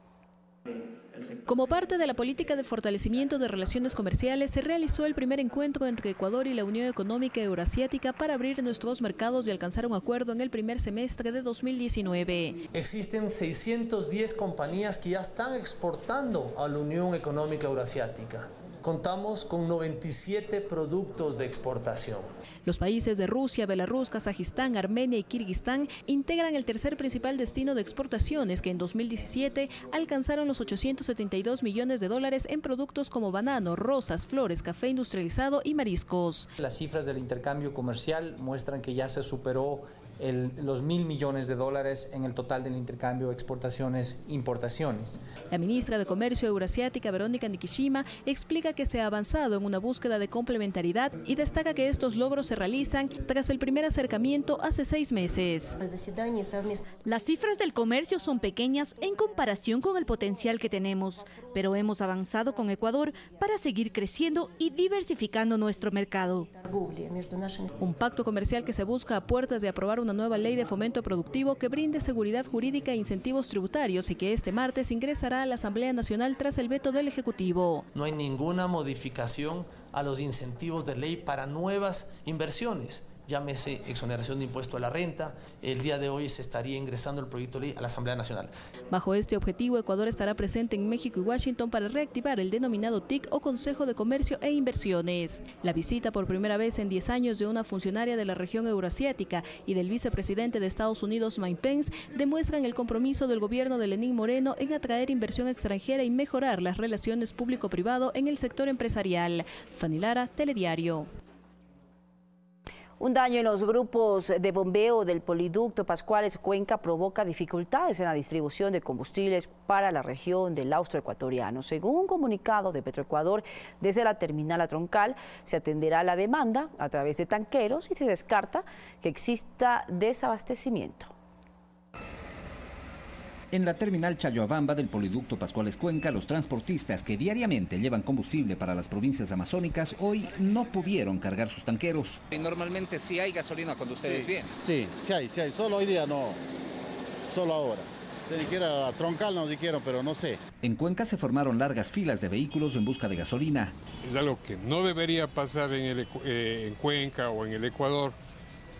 Como parte de la política de fortalecimiento de relaciones comerciales, se realizó el primer encuentro entre Ecuador y la Unión Económica Euroasiática para abrir nuestros mercados y alcanzar un acuerdo en el primer semestre de 2019. Existen 610 compañías que ya están exportando a la Unión Económica Euroasiática. Contamos con 97 productos de exportación. Los países de Rusia, Belarus, Kazajistán, Armenia y Kirguistán integran el tercer principal destino de exportaciones, que en 2017 alcanzaron los $872 millones en productos como banano, rosas, flores, café industrializado y mariscos. Las cifras del intercambio comercial muestran que ya se superó los $1.000 millones en el total del intercambio exportaciones-importaciones. La ministra de Comercio Euroasiática, Verónica Nikishima, explica que se ha avanzado en una búsqueda de complementariedad y destaca que estos logros se realizan tras el primer acercamiento hace 6 meses. Las cifras del comercio son pequeñas en comparación con el potencial que tenemos, pero hemos avanzado con Ecuador para seguir creciendo y diversificando nuestro mercado. Un pacto comercial que se busca a puertas de aprobar una nueva ley de fomento productivo que brinde seguridad jurídica e incentivos tributarios y que este martes ingresará a la Asamblea Nacional tras el veto del Ejecutivo. No hay ninguna modificación a los incentivos de ley para nuevas inversiones. Llámese exoneración de impuesto a la renta. El día de hoy se estaría ingresando el proyecto de ley a la Asamblea Nacional. Bajo este objetivo, Ecuador estará presente en México y Washington para reactivar el denominado TIC o Consejo de Comercio e Inversiones. La visita por primera vez en 10 años de una funcionaria de la región euroasiática y del vicepresidente de Estados Unidos, Mike Pence, demuestran el compromiso del gobierno de Lenín Moreno en atraer inversión extranjera y mejorar las relaciones público-privado en el sector empresarial. Fanny Lara, Telediario. Un daño en los grupos de bombeo del poliducto Pascuales Cuenca provoca dificultades en la distribución de combustibles para la región del Austro Ecuatoriano. Según un comunicado de Petroecuador, desde la terminal a Troncal se atenderá la demanda a través de tanqueros y se descarta que exista desabastecimiento. En la terminal Chayhuabamba del poliducto Pascuales Cuenca, los transportistas que diariamente llevan combustible para las provincias amazónicas hoy no pudieron cargar sus tanqueros. Y normalmente sí hay gasolina cuando ustedes vienen. Sí hay. Solo hoy día no. Solo ahora. Se dijera troncal, nos dijeron, pero no sé. En Cuenca se formaron largas filas de vehículos en busca de gasolina. Es algo que no debería pasar en Cuenca o en el Ecuador,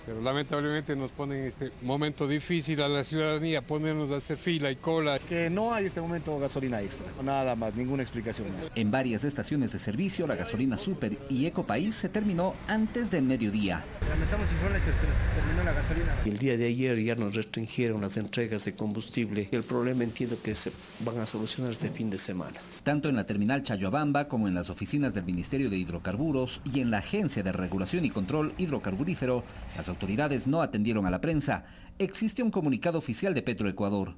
pero lamentablemente nos ponen en este momento difícil a la ciudadanía, ponernos a hacer fila y cola. Que no hay este momento gasolina extra, nada más, ninguna explicación más. En varias estaciones de servicio, la gasolina Super y Ecopaís se terminó antes del mediodía. Lamentamos informarles que se terminó la gasolina. El día de ayer ya nos restringieron las entregas de combustible. El problema entiendo que se van a solucionar este fin de semana. Tanto en la terminal Chayhuabamba como en las oficinas del Ministerio de Hidrocarburos y en la Agencia de Regulación y Control Hidrocarburífero, las autoridades no atendieron a la prensa. Existe un comunicado oficial de Petroecuador.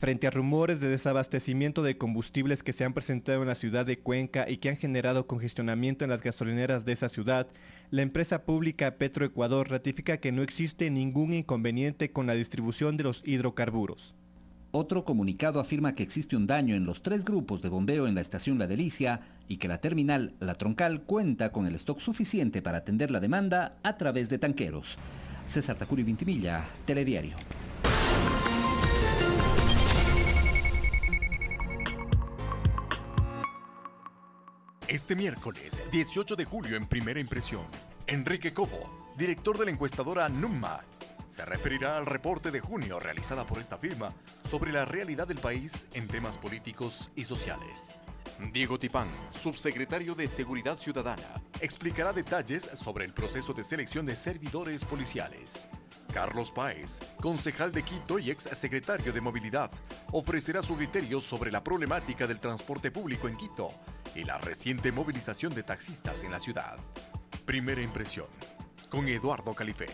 Frente a rumores de desabastecimiento de combustibles que se han presentado en la ciudad de Cuenca y que han generado congestionamiento en las gasolineras de esa ciudad, la empresa pública Petroecuador ratifica que no existe ningún inconveniente con la distribución de los hidrocarburos. Otro comunicado afirma que existe un daño en los 3 grupos de bombeo en la estación La Delicia y que la terminal La Troncal cuenta con el stock suficiente para atender la demanda a través de tanqueros. César Tacuri Vintimilla, Telediario. Este miércoles, 18 de julio, en Primera Impresión, Enrique Cobo, director de la encuestadora Numma, se referirá al reporte de junio realizada por esta firma sobre la realidad del país en temas políticos y sociales. Diego Tipán, subsecretario de Seguridad Ciudadana, explicará detalles sobre el proceso de selección de servidores policiales. Carlos Páez, concejal de Quito y ex secretario de Movilidad, ofrecerá su criterio sobre la problemática del transporte público en Quito y la reciente movilización de taxistas en la ciudad. Primera Impresión, con Eduardo Califé.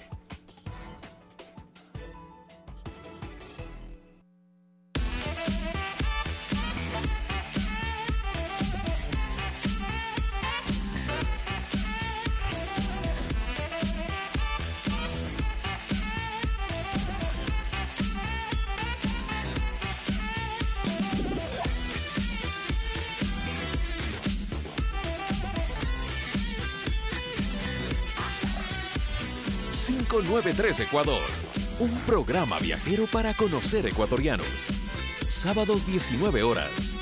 .93 Ecuador, un programa viajero para conocer ecuatorianos. Sábados 19 horas.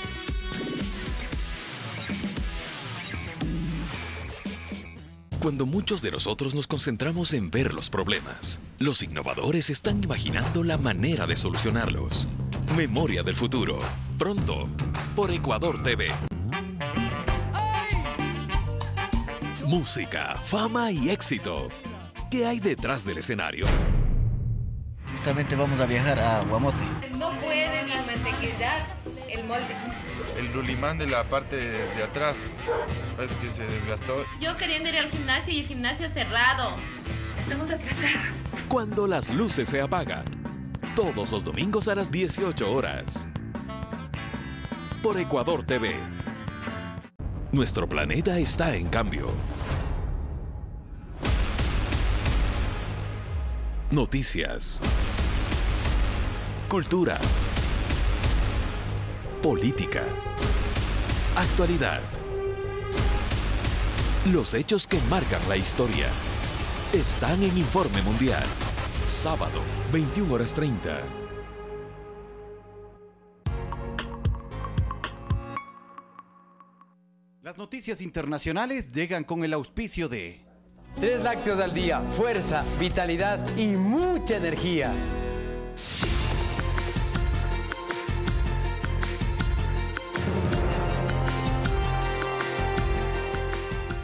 Cuando muchos de nosotros nos concentramos en ver los problemas, los innovadores están imaginando la manera de solucionarlos. Memoria del futuro, pronto, por Ecuador TV. Música, fama y éxito. ¿Qué hay detrás del escenario? Justamente vamos a viajar a Guamote. No pueden ni mantequillar el molde. El rulimán de la parte de atrás parece que se desgastó. Yo queriendo ir al gimnasio y el gimnasio cerrado. Estamos atrasados. Cuando las luces se apagan. Todos los domingos a las 18 horas. Por Ecuador TV. Nuestro planeta está en cambio. Noticias, cultura, política, actualidad. Los hechos que marcan la historia están en Informe Mundial. Sábado, 21:30. Las noticias internacionales llegan con el auspicio de 3 lácteos al día, fuerza, vitalidad y mucha energía.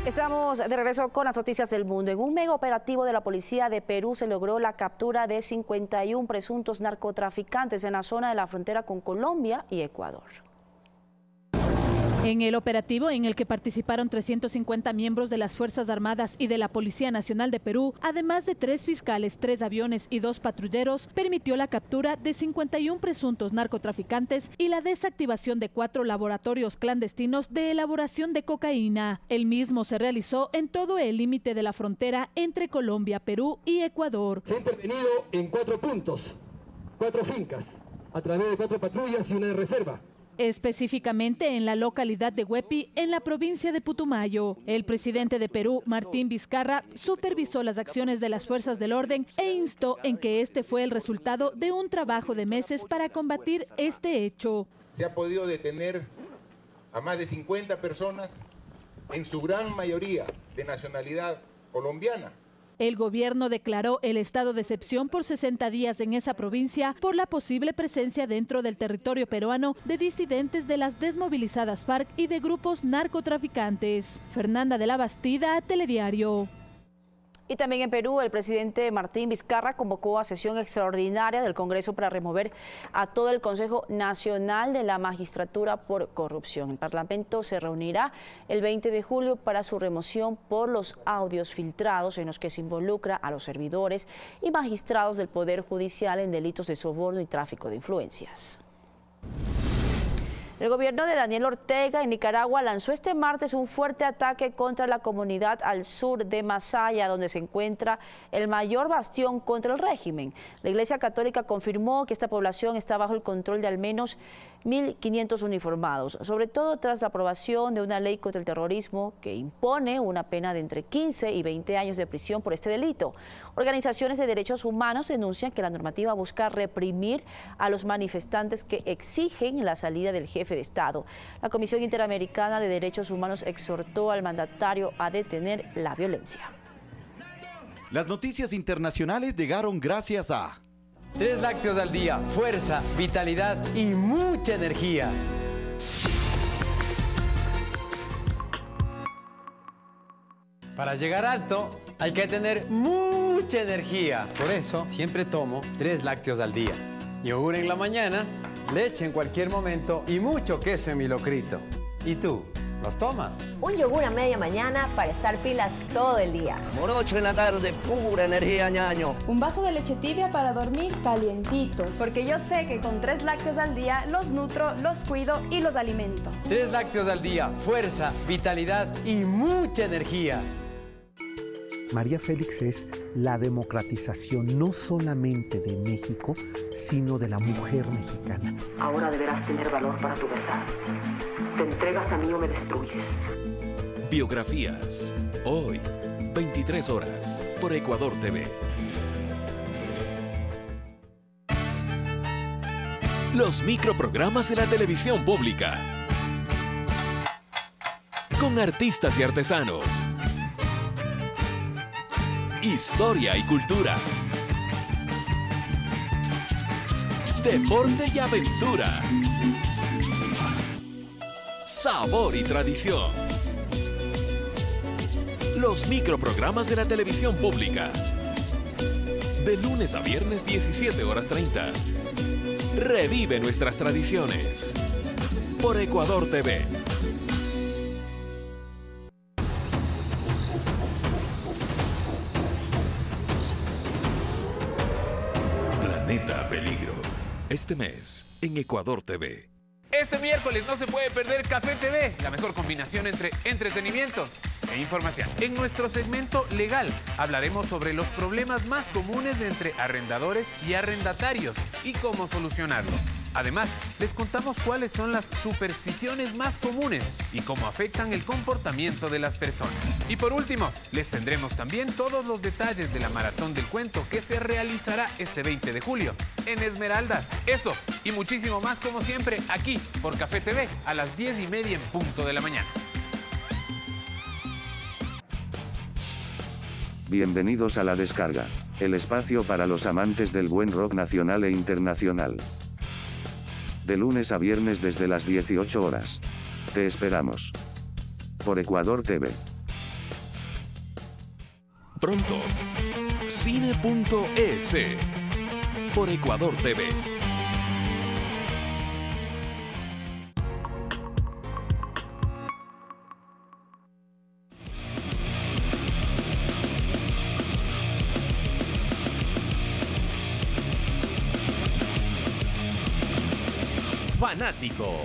Estamos de regreso con las noticias del mundo. En un mega operativo de la policía de Perú se logró la captura de 51 presuntos narcotraficantes en la zona de la frontera con Colombia y Ecuador. En el operativo, en el que participaron 350 miembros de las Fuerzas Armadas y de la Policía Nacional de Perú, además de 3 fiscales, 3 aviones y 2 patrulleros, permitió la captura de 51 presuntos narcotraficantes y la desactivación de 4 laboratorios clandestinos de elaboración de cocaína. El mismo se realizó en todo el límite de la frontera entre Colombia, Perú y Ecuador. Se ha intervenido en 4 puntos, 4 fincas. a través de 4 patrullas y una de reserva. Específicamente en la localidad de Huepi, en la provincia de Putumayo. El presidente de Perú, Martín Vizcarra, supervisó las acciones de las fuerzas del orden e instó en que este fue el resultado de un trabajo de meses para combatir este hecho. Se ha podido detener a más de 50 personas, en su gran mayoría de nacionalidad colombiana. El gobierno declaró el estado de excepción por 60 días en esa provincia por la posible presencia dentro del territorio peruano de disidentes de las desmovilizadas FARC y de grupos narcotraficantes. Fernanda de la Bastida, Telediario. Y también en Perú, el presidente Martín Vizcarra convocó a sesión extraordinaria del Congreso para remover a todo el Consejo Nacional de la Magistratura por corrupción. El Parlamento se reunirá el 20 de julio para su remoción por los audios filtrados en los que se involucra a los servidores y magistrados del Poder Judicial en delitos de soborno y tráfico de influencias. El gobierno de Daniel Ortega en Nicaragua lanzó este martes un fuerte ataque contra la comunidad al sur de Masaya, donde se encuentra el mayor bastión contra el régimen. La Iglesia Católica confirmó que esta población está bajo el control de al menos 1.500 uniformados, sobre todo tras la aprobación de una ley contra el terrorismo que impone una pena de entre 15 y 20 años de prisión por este delito. Organizaciones de derechos humanos denuncian que la normativa busca reprimir a los manifestantes que exigen la salida del jefe de Estado. La Comisión Interamericana de Derechos Humanos exhortó al mandatario a detener la violencia. Las noticias internacionales llegaron gracias a 3 lácteos al día, fuerza, vitalidad y mucha energía. Para llegar alto hay que tener mucha energía. Por eso siempre tomo 3 lácteos al día. Yogur en la mañana, leche en cualquier momento y mucho queso en mi locrito. ¿Y tú? ¿Los tomas? Un yogur a media mañana para estar pilas todo el día. Morocho en la tarde, pura energía, ñaño. Un vaso de leche tibia para dormir calientitos. Porque yo sé que con 3 lácteos al día los nutro, los cuido y los alimento. 3 lácteos al día, fuerza, vitalidad y mucha energía. María Félix es la democratización no solamente de México, sino de la mujer mexicana. Ahora deberás tener valor para tu verdad. ¿Te entregas a mí o me destruyes? Biografías. Hoy, 23 horas, por Ecuador TV. Los microprogramas de la televisión pública. Con artistas y artesanos. Historia y cultura. Deporte y aventura. Sabor y tradición. Los microprogramas de la televisión pública. De lunes a viernes 17:30. Revive nuestras tradiciones. Por Ecuador TV. Planeta Peligro. Este mes en Ecuador TV. Este miércoles no se puede perder Café TV, la mejor combinación entre entretenimiento e información. En nuestro segmento legal hablaremos sobre los problemas más comunes entre arrendadores y arrendatarios y cómo solucionarlo. Además, les contamos cuáles son las supersticiones más comunes y cómo afectan el comportamiento de las personas. Y por último, les tendremos también todos los detalles de la Maratón del Cuento que se realizará este 20 de julio en Esmeraldas. Eso y muchísimo más como siempre aquí por Café TV a las 10:30 en punto de la mañana. Bienvenidos a La Descarga, el espacio para los amantes del buen rock nacional e internacional. De lunes a viernes desde las 18 horas. Te esperamos. Por Ecuador TV. Pronto, Cine.es. Por Ecuador TV. Fanático.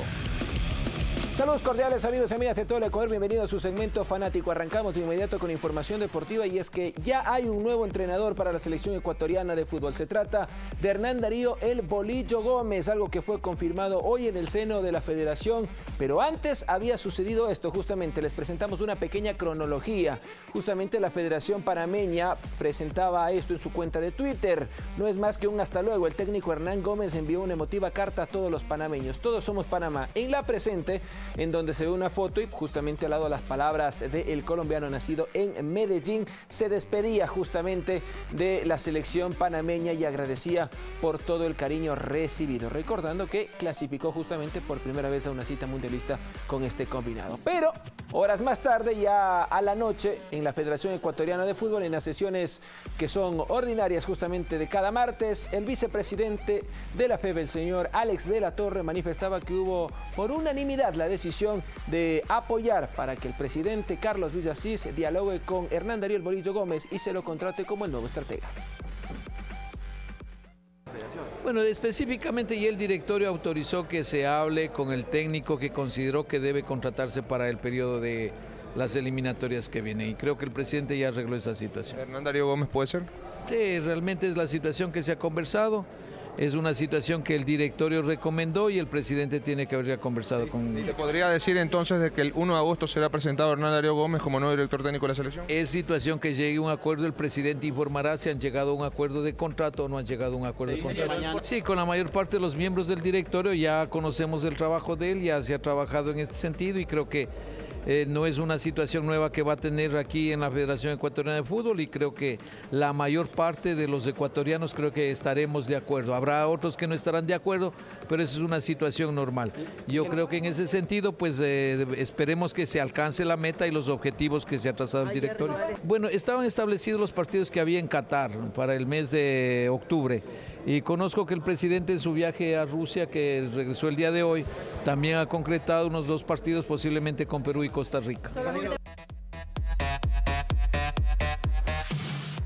Saludos cordiales amigos y amigas de todo el Ecuador, bienvenidos a su segmento fanático. Arrancamos de inmediato con información deportiva y es que ya hay un nuevo entrenador para la selección ecuatoriana de fútbol. Se trata de Hernán Darío El Bolillo Gómez, algo que fue confirmado hoy en el seno de la federación, pero antes había sucedido esto. Justamente les presentamos una pequeña cronología. Justamente la Federación Panameña presentaba esto en su cuenta de Twitter. No es más que un hasta luego. El técnico Hernán Gómez envió una emotiva carta a todos los panameños. Todos somos Panamá. En la presente, en donde se ve una foto y justamente al lado las palabras del colombiano nacido en Medellín, se despedía justamente de la selección panameña y agradecía por todo el cariño recibido, recordando que clasificó justamente por primera vez a una cita mundialista con este combinado. Pero horas más tarde, ya a la noche, en la Federación Ecuatoriana de Fútbol, en las sesiones que son ordinarias justamente de cada martes, el vicepresidente de la FEB, el señor Alex de la Torre, manifestaba que hubo por unanimidad la decisión de apoyar para que el presidente Carlos Villasís dialogue con Hernán Darío El Bolillo Gómez y se lo contrate como el nuevo estratega. Bueno, específicamente ya el directorio autorizó que se hable con el técnico que consideró que debe contratarse para el periodo de las eliminatorias que vienen y creo que el presidente ya arregló esa situación. ¿Hernán Darío Gómez puede ser? Sí, realmente es la situación que se ha conversado. Es una situación que el directorio recomendó y el presidente tiene que haber ya conversado con... ¿Se podría decir entonces de que el 1 de agosto será presentado Hernán Darío Gómez como nuevo director técnico de la selección? Es situación que llegue a un acuerdo, el presidente informará si han llegado a un acuerdo de contrato o no han llegado a un acuerdo de contrato. Sí, con la mayor parte de los miembros del directorio ya conocemos el trabajo de él, ya se ha trabajado en este sentido y creo que no es una situación nueva que va a tener aquí en la Federación Ecuatoriana de Fútbol y creo que la mayor parte de los ecuatorianos creo que estaremos de acuerdo. Habrá otros que no estarán de acuerdo, pero eso es una situación normal. Yo creo que en ese sentido pues esperemos que se alcance la meta y los objetivos que se ha trazado el directorio. Bueno, estaban establecidos los partidos que había en Qatar para el mes de octubre. Y conozco que el presidente en su viaje a Rusia, que regresó el día de hoy, también ha concretado unos 2 partidos posiblemente con Perú y Costa Rica.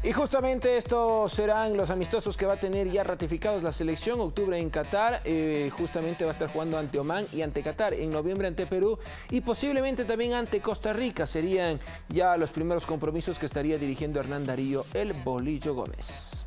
Y justamente estos serán los amistosos que va a tener ya ratificados la selección. Octubre en Qatar, justamente va a estar jugando ante Omán y ante Qatar. En noviembre ante Perú y posiblemente también ante Costa Rica. Serían ya los primeros compromisos que estaría dirigiendo Hernán Darío El Bolillo Gómez.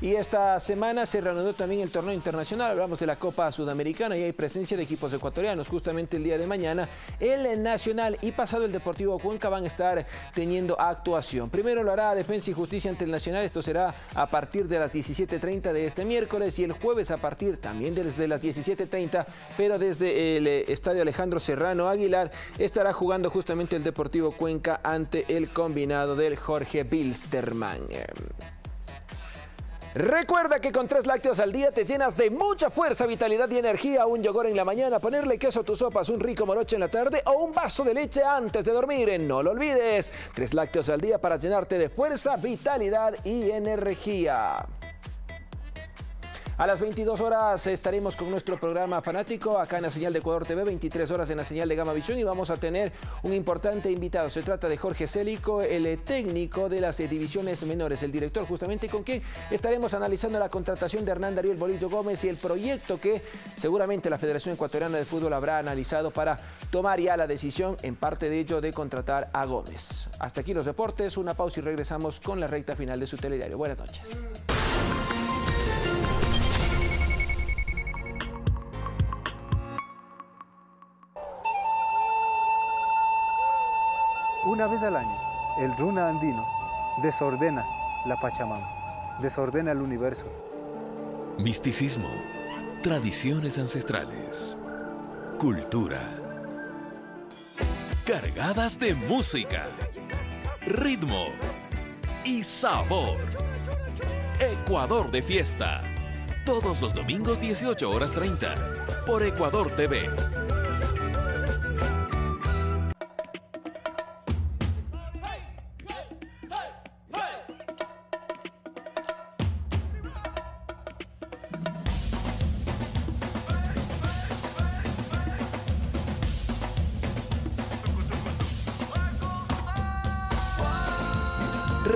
Y esta semana se reanudó también el torneo internacional, hablamos de la Copa Sudamericana y hay presencia de equipos ecuatorianos. Justamente el día de mañana el Nacional y pasado el Deportivo Cuenca van a estar teniendo actuación. Primero lo hará Defensa y Justicia ante el Nacional, esto será a partir de las 17:30 de este miércoles y el jueves a partir también desde las 17:30, pero desde el Estadio Alejandro Serrano Aguilar estará jugando justamente el Deportivo Cuenca ante el combinado del Jorge Bilsterman. Recuerda que con 3 lácteos al día te llenas de mucha fuerza, vitalidad y energía. Un yogur en la mañana, ponerle queso a tus sopas, un rico morocho en la tarde o un vaso de leche antes de dormir. No lo olvides, 3 lácteos al día para llenarte de fuerza, vitalidad y energía. A las 22 horas estaremos con nuestro programa fanático acá en la señal de Ecuador TV, 23 horas en la señal de Gama Visión y vamos a tener un importante invitado. Se trata de Jorge Célico, el técnico de las divisiones menores, el director justamente con quien estaremos analizando la contratación de Hernán Darío El Bolillo Gómez y el proyecto que seguramente la Federación Ecuatoriana de Fútbol habrá analizado para tomar ya la decisión, en parte de ello, de contratar a Gómez. Hasta aquí los deportes, una pausa y regresamos con la recta final de su telediario. Buenas noches. Una vez al año, el runa andino desordena la Pachamama, desordena el universo. Misticismo, tradiciones ancestrales, cultura, cargadas de música, ritmo y sabor. Ecuador de fiesta, todos los domingos 18:30 por Ecuador TV.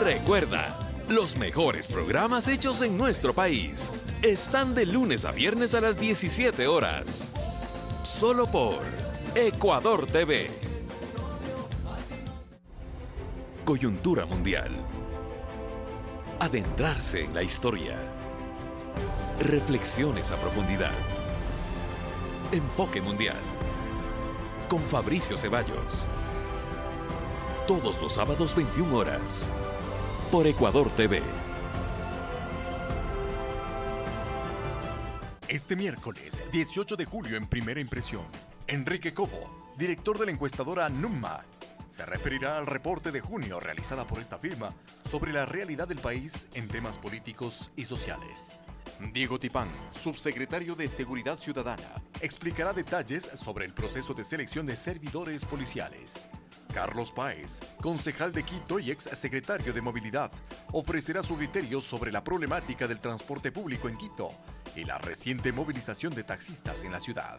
Recuerda, Los mejores programas hechos en nuestro país están de lunes a viernes a las 17 horas. Solo por Ecuador TV. Coyuntura mundial. Adentrarse en la historia. Reflexiones a profundidad. Enfoque mundial. Con Fabricio Ceballos. Todos los sábados 21 horas. Por Ecuador TV. Este miércoles, 18 de julio en Primera Impresión, Enrique Cobo, director de la encuestadora Numma, se referirá al reporte de junio realizada por esta firma sobre la realidad del país en temas políticos y sociales. Diego Tipán, subsecretario de Seguridad Ciudadana, explicará detalles sobre el proceso de selección de servidores policiales. Carlos Páez, concejal de Quito y ex secretario de Movilidad, ofrecerá su criterio sobre la problemática del transporte público en Quito y la reciente movilización de taxistas en la ciudad.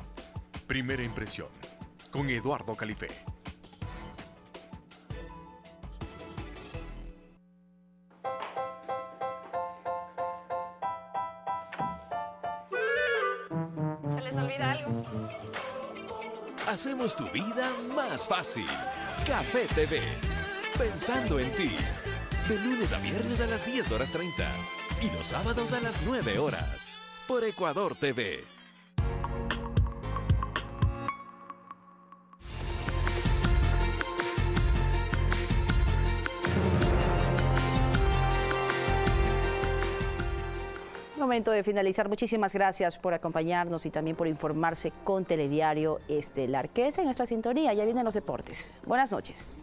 Primera Impresión, con Eduardo Califé. ¿Se les olvida algo? Hacemos tu vida más fácil. Café TV. Pensando en ti. De lunes a viernes a las 10:30 y los sábados a las 9 horas. Por Ecuador TV. Momento de finalizar. Muchísimas gracias por acompañarnos y también por informarse con Telediario Estelar. Quédese en nuestra sintonía, ya vienen los deportes. Buenas noches.